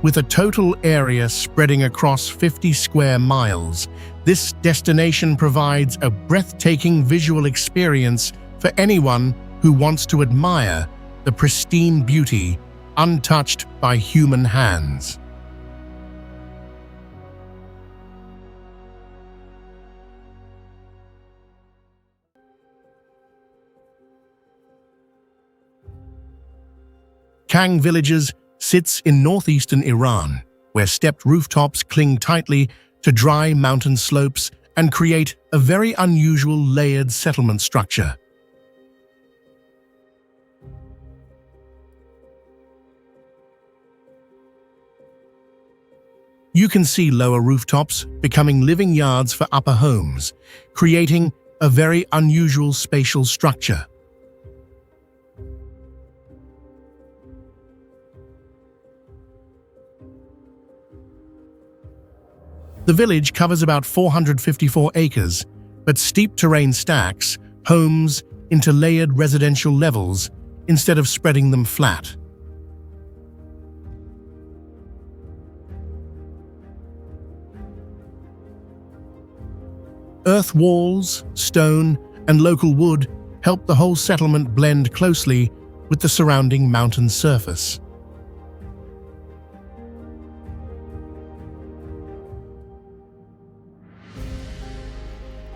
With a total area spreading across 50 square miles, this destination provides a breathtaking visual experience for anyone who wants to admire the pristine beauty untouched by human hands. Kang villages sits in northeastern Iran, where stepped rooftops cling tightly to dry mountain slopes and create a very unusual layered settlement structure. You can see lower rooftops becoming living yards for upper homes, creating a very unusual spatial structure. The village covers about 454 acres, but steep terrain stacks homes into layered residential levels instead of spreading them flat. Earth walls, stone, and local wood help the whole settlement blend closely with the surrounding mountain surface.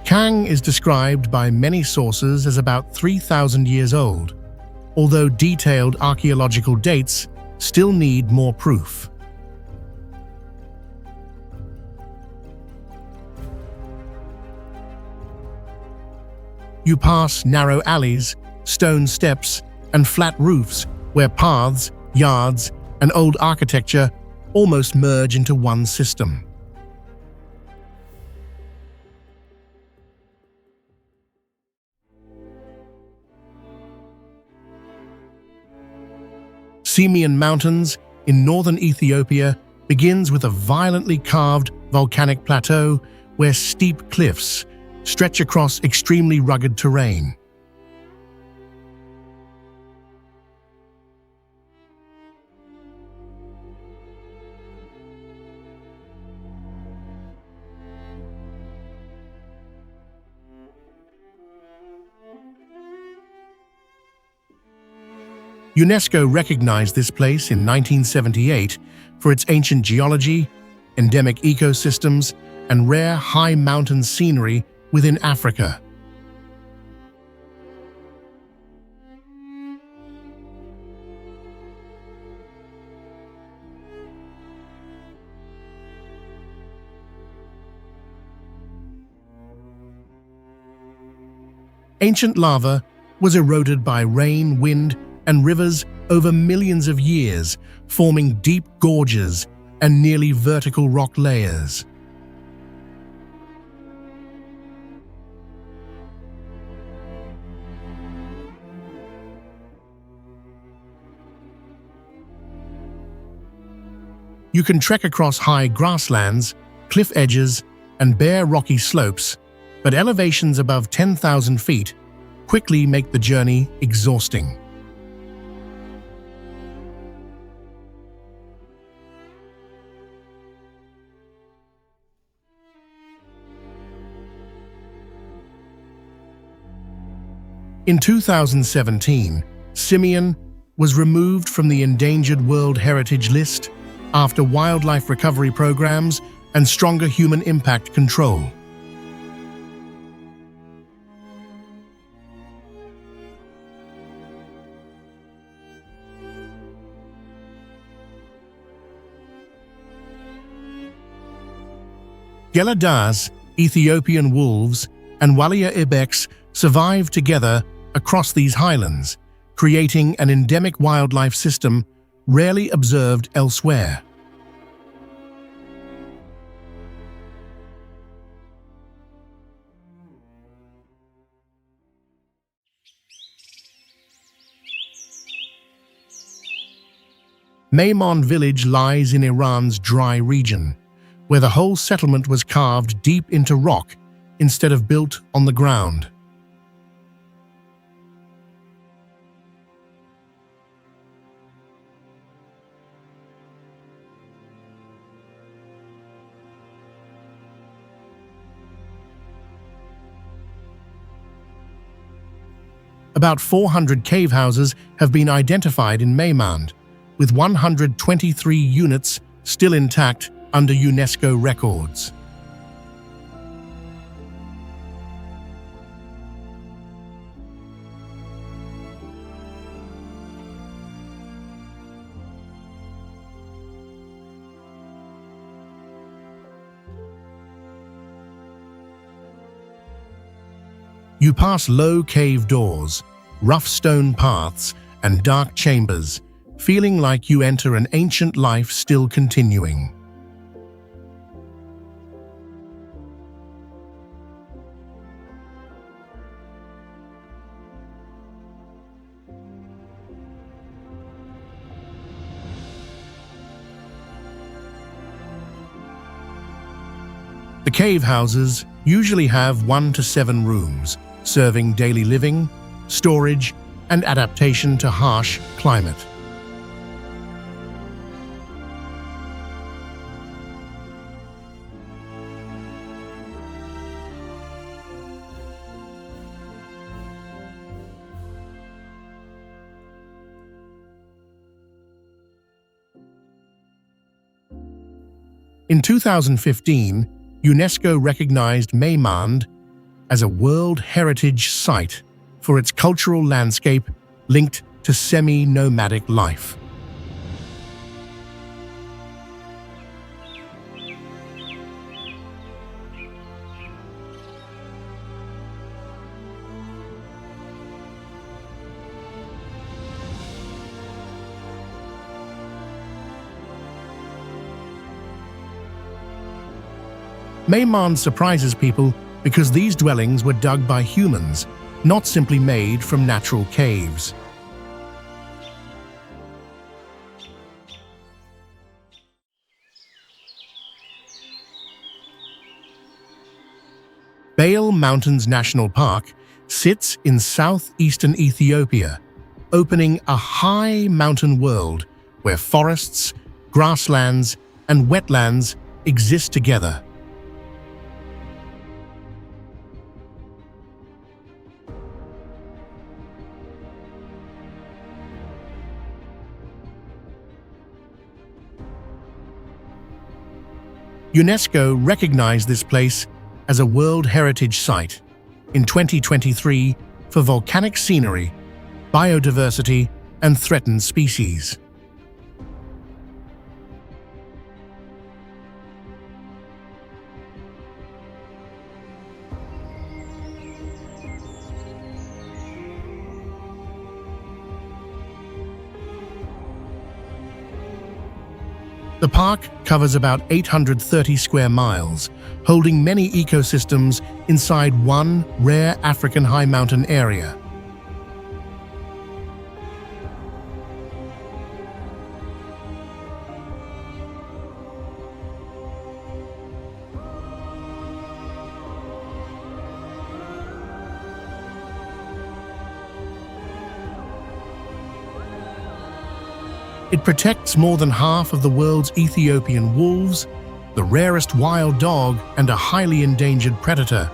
Kang is described by many sources as about 3,000 years old, although detailed archaeological dates still need more proof. You pass narrow alleys, stone steps, and flat roofs where paths, yards, and old architecture almost merge into one system. Simeon Mountains in northern Ethiopia begins with a violently carved volcanic plateau where steep cliffs stretch across extremely rugged terrain. UNESCO recognized this place in 1978 for its ancient geology, endemic ecosystems, and rare high mountain scenery within Africa. Ancient lava was eroded by rain, wind, and rivers over millions of years, forming deep gorges and nearly vertical rock layers. You can trek across high grasslands, cliff edges, and bare rocky slopes, but elevations above 10,000 feet quickly make the journey exhausting. In 2017, Simeon was removed from the Endangered World Heritage List after wildlife recovery programs and stronger human impact control. Geladas, Ethiopian wolves, and Walia ibex survive together across these highlands, creating an endemic wildlife system rarely observed elsewhere. Maimon village lies in Iran's dry region, where the whole settlement was carved deep into rock instead of built on the ground. About 400 cave houses have been identified in Maimand, with 123 units still intact under UNESCO records. You pass low cave doors, rough stone paths, and dark chambers, feeling like you enter an ancient life still continuing. The cave houses usually have 1 to 7 rooms, serving daily living, storage, and adaptation to harsh climate. In 2015, UNESCO recognized Maymand as a World Heritage Site for its cultural landscape linked to semi-nomadic life. Maymand surprises people because these dwellings were dug by humans, not simply made from natural caves. Bale Mountains National Park sits in southeastern Ethiopia, opening a high mountain world where forests, grasslands, and wetlands exist together. UNESCO recognized this place as a World Heritage Site in 2023 for volcanic scenery, biodiversity, and threatened species. The park covers about 830 square miles, holding many ecosystems inside one rare African high mountain area. It protects more than half of the world's Ethiopian wolves, the rarest wild dog, and a highly endangered predator.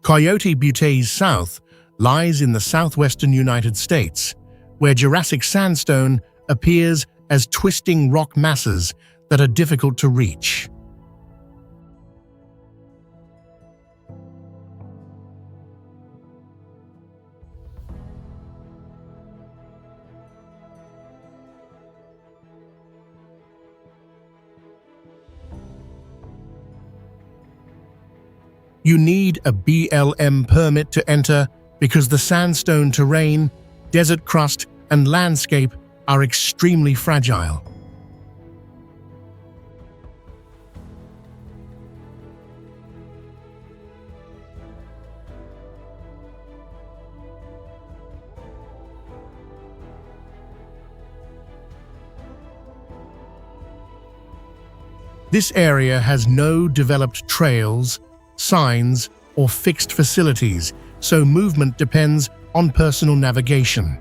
Coyote Buttes South lies in the southwestern United States, where Jurassic sandstone appears as twisting rock masses that are difficult to reach. You need a BLM permit to enter because the sandstone terrain, desert crust, and landscape are extremely fragile. This area has no developed trails, signs, or fixed facilities, so movement depends on personal navigation.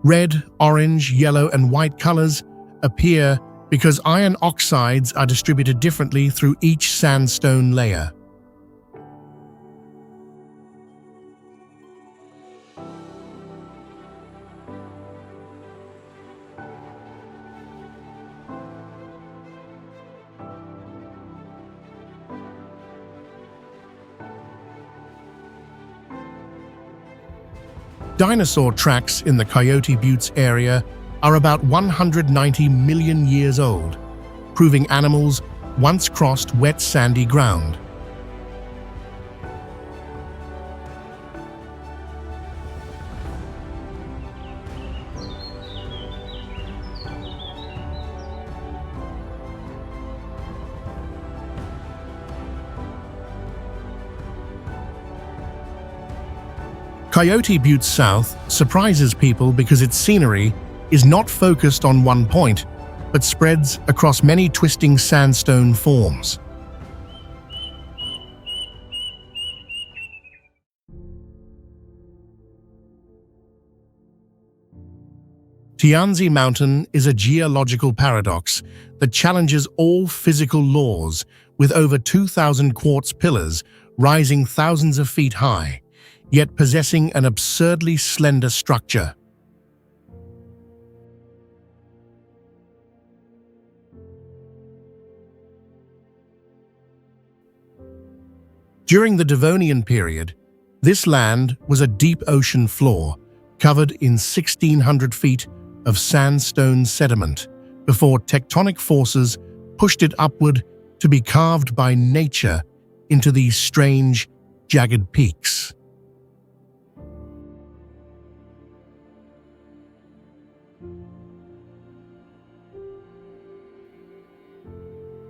Red, orange, yellow, and white colors appear because iron oxides are distributed differently through each sandstone layer. Dinosaur tracks in the Coyote Buttes area are about 190 million years old, proving animals once crossed wet sandy ground. Coyote Butte South surprises people because its scenery is not focused on one point, but spreads across many twisting sandstone forms. Tianzi Mountain is a geological paradox that challenges all physical laws, with over 2,000 quartz pillars rising thousands of feet high, yet possessing an absurdly slender structure. During the Devonian period, this land was a deep ocean floor covered in 1,600 feet of sandstone sediment before tectonic forces pushed it upward to be carved by nature into these strange, jagged peaks.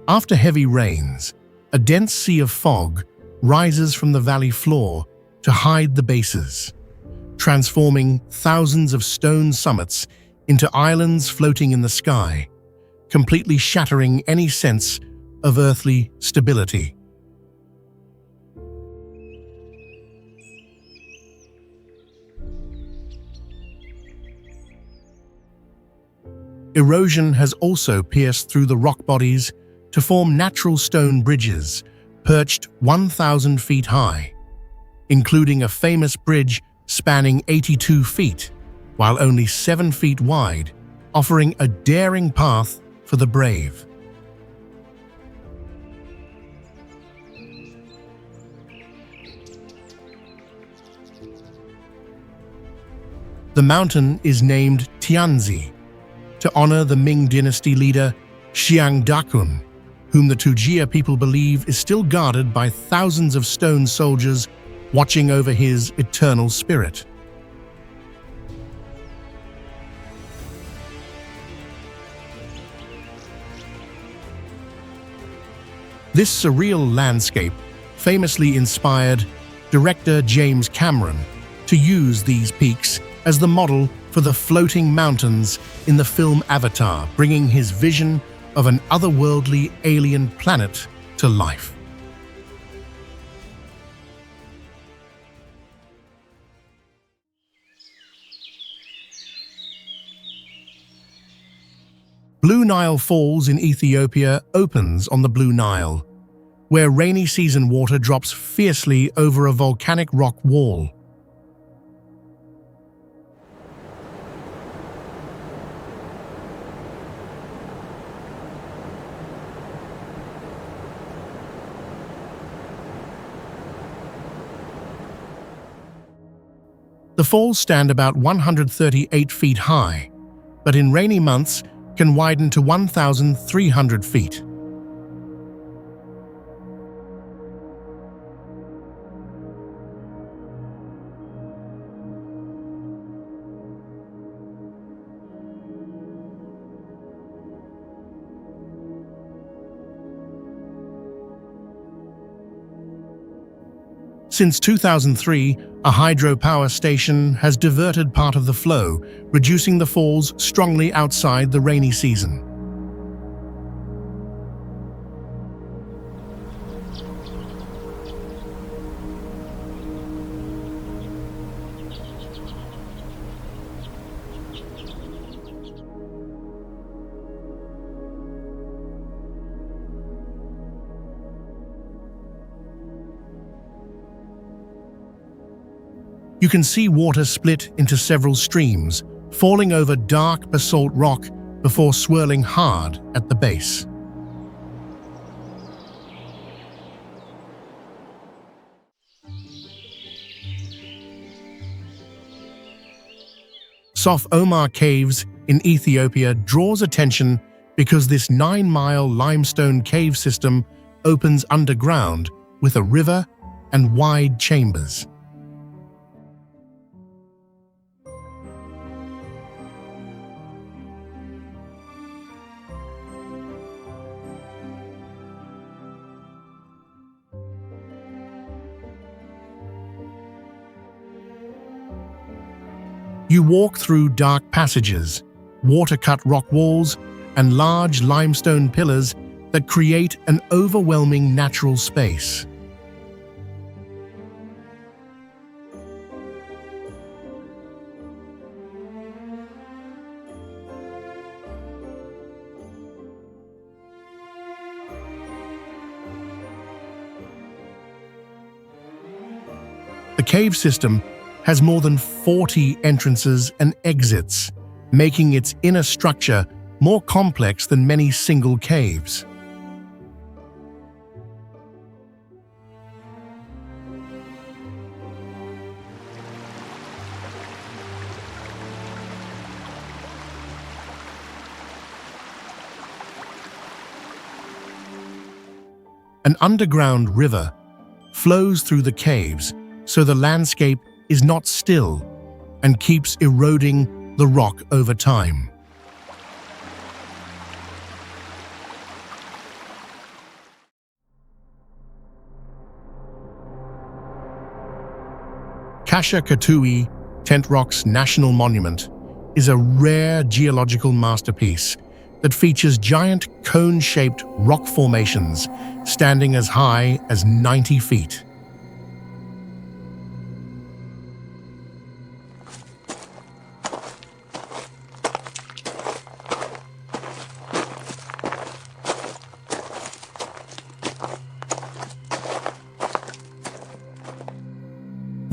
After heavy rains, a dense sea of fog rises from the valley floor to hide the bases, transforming thousands of stone summits into islands floating in the sky, completely shattering any sense of earthly stability. Erosion has also pierced through the rock bodies to form natural stone bridges perched 1,000 feet high, including a famous bridge spanning 82 feet, while only 7 feet wide, offering a daring path for the brave. The mountain is named Tianzi to honor the Ming dynasty leader Xiang Dakun, whom the Tujia people believe is still guarded by thousands of stone soldiers watching over his eternal spirit. This surreal landscape famously inspired director James Cameron to use these peaks as the model for the floating mountains in the film Avatar, bringing his vision of an otherworldly alien planet to life. Blue Nile Falls in Ethiopia opens on the Blue Nile, where rainy season water drops fiercely over a volcanic rock wall. The falls stand about 138 feet high, but in rainy months can widen to 1,300 feet. Since 2003, a hydropower station has diverted part of the flow, reducing the falls strongly outside the rainy season. You can see water split into several streams, falling over dark basalt rock before swirling hard at the base. Sof Omar Caves in Ethiopia draws attention because this 9-mile limestone cave system opens underground with a river and wide chambers. You walk through dark passages, water-cut rock walls, and large limestone pillars that create an overwhelming natural space. The cave system has more than 40 entrances and exits, making its inner structure more complex than many single caves. An underground river flows through the caves, so the landscape is not still and keeps eroding the rock over time. Katui Tent Rock's National Monument is a rare geological masterpiece that features giant cone-shaped rock formations standing as high as 90 feet.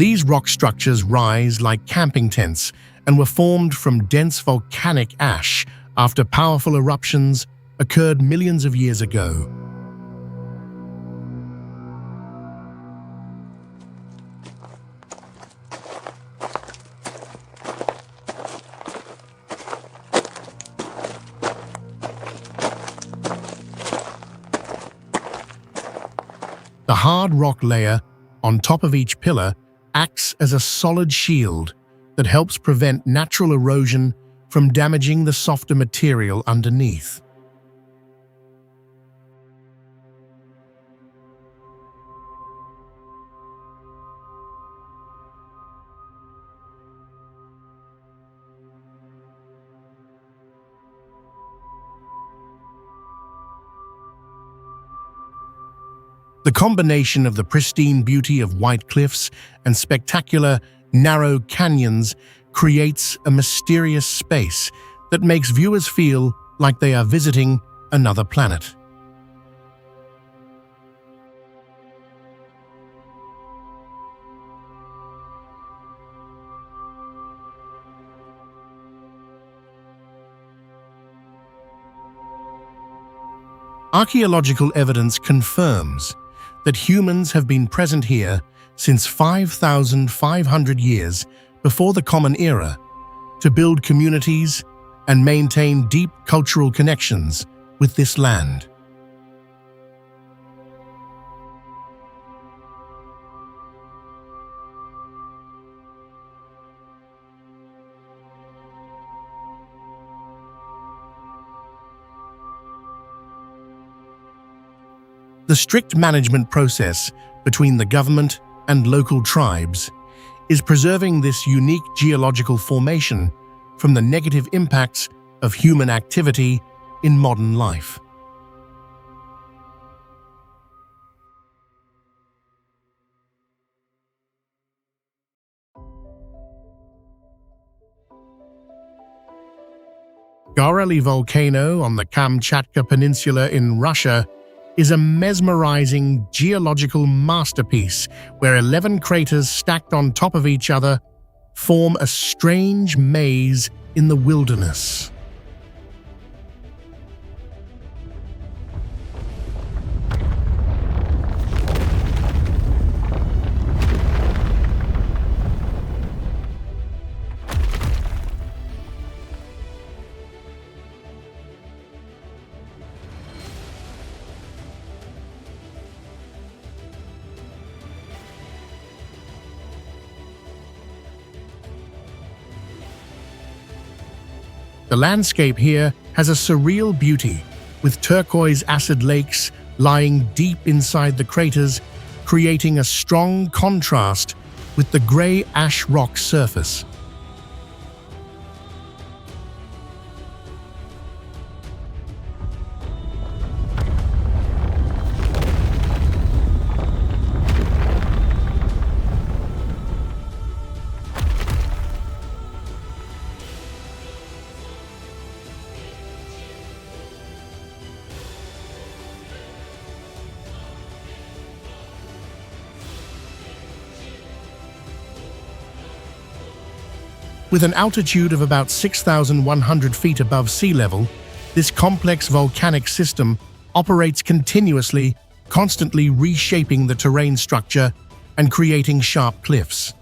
These rock structures rise like camping tents and were formed from dense volcanic ash after powerful eruptions occurred millions of years ago. The hard rock layer on top of each pillar acts as a solid shield that helps prevent natural erosion from damaging the softer material underneath. The combination of the pristine beauty of white cliffs and spectacular, narrow canyons creates a mysterious space that makes viewers feel like they are visiting another planet. Archaeological evidence confirms that humans have been present here since 5,500 years before the Common Era to build communities and maintain deep cultural connections with this land. The strict management process between the government and local tribes is preserving this unique geological formation from the negative impacts of human activity in modern life. Gorely volcano on the Kamchatka Peninsula in Russia is a mesmerizing geological masterpiece where 11 craters stacked on top of each other form a strange maze in the wilderness. The landscape here has a surreal beauty, with turquoise acid lakes lying deep inside the craters, creating a strong contrast with the grey ash rock surface. With an altitude of about 6,100 feet above sea level, this complex volcanic system operates continuously, constantly reshaping the terrain structure and creating sharp cliffs.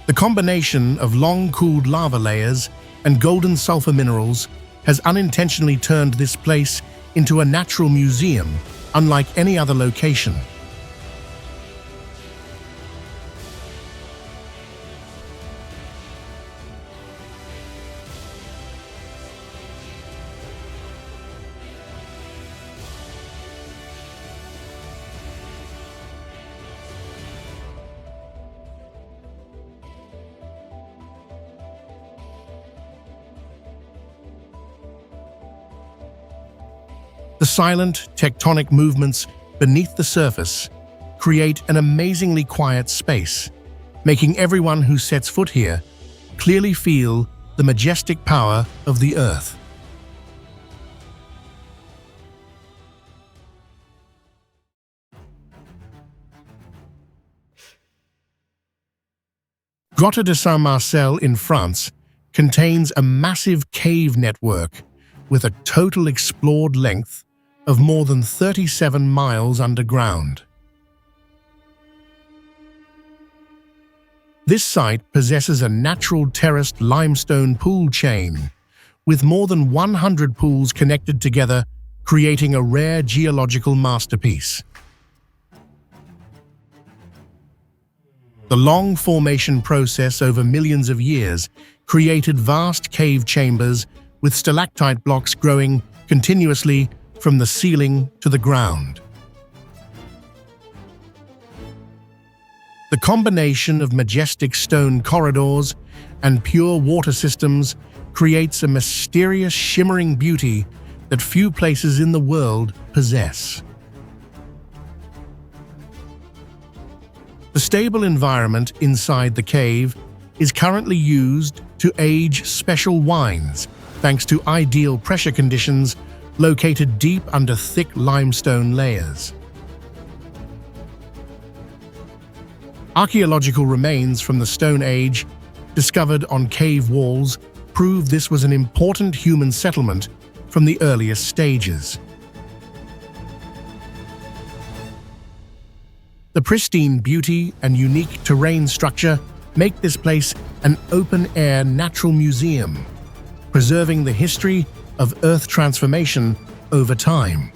The combination of long-cooled lava layers and golden sulfur minerals has unintentionally turned this place into a natural museum unlike any other location. The silent, tectonic movements beneath the surface create an amazingly quiet space, making everyone who sets foot here clearly feel the majestic power of the Earth. Grotte de Saint-Marcel in France contains a massive cave network with a total explored length of more than 37 miles underground. This site possesses a natural terraced limestone pool chain, with more than 100 pools connected together, creating a rare geological masterpiece. The long formation process over millions of years created vast cave chambers with stalactite blocks growing continuously from the ceiling to the ground. The combination of majestic stone corridors and pure water systems creates a mysterious, shimmering beauty that few places in the world possess. The stable environment inside the cave is currently used to age special wines, thanks to ideal pressure conditions located deep under thick limestone layers. Archaeological remains from the Stone Age, discovered on cave walls, prove this was an important human settlement from the earliest stages. The pristine beauty and unique terrain structure make this place an open-air natural museum, preserving the history of Earth transformation over time.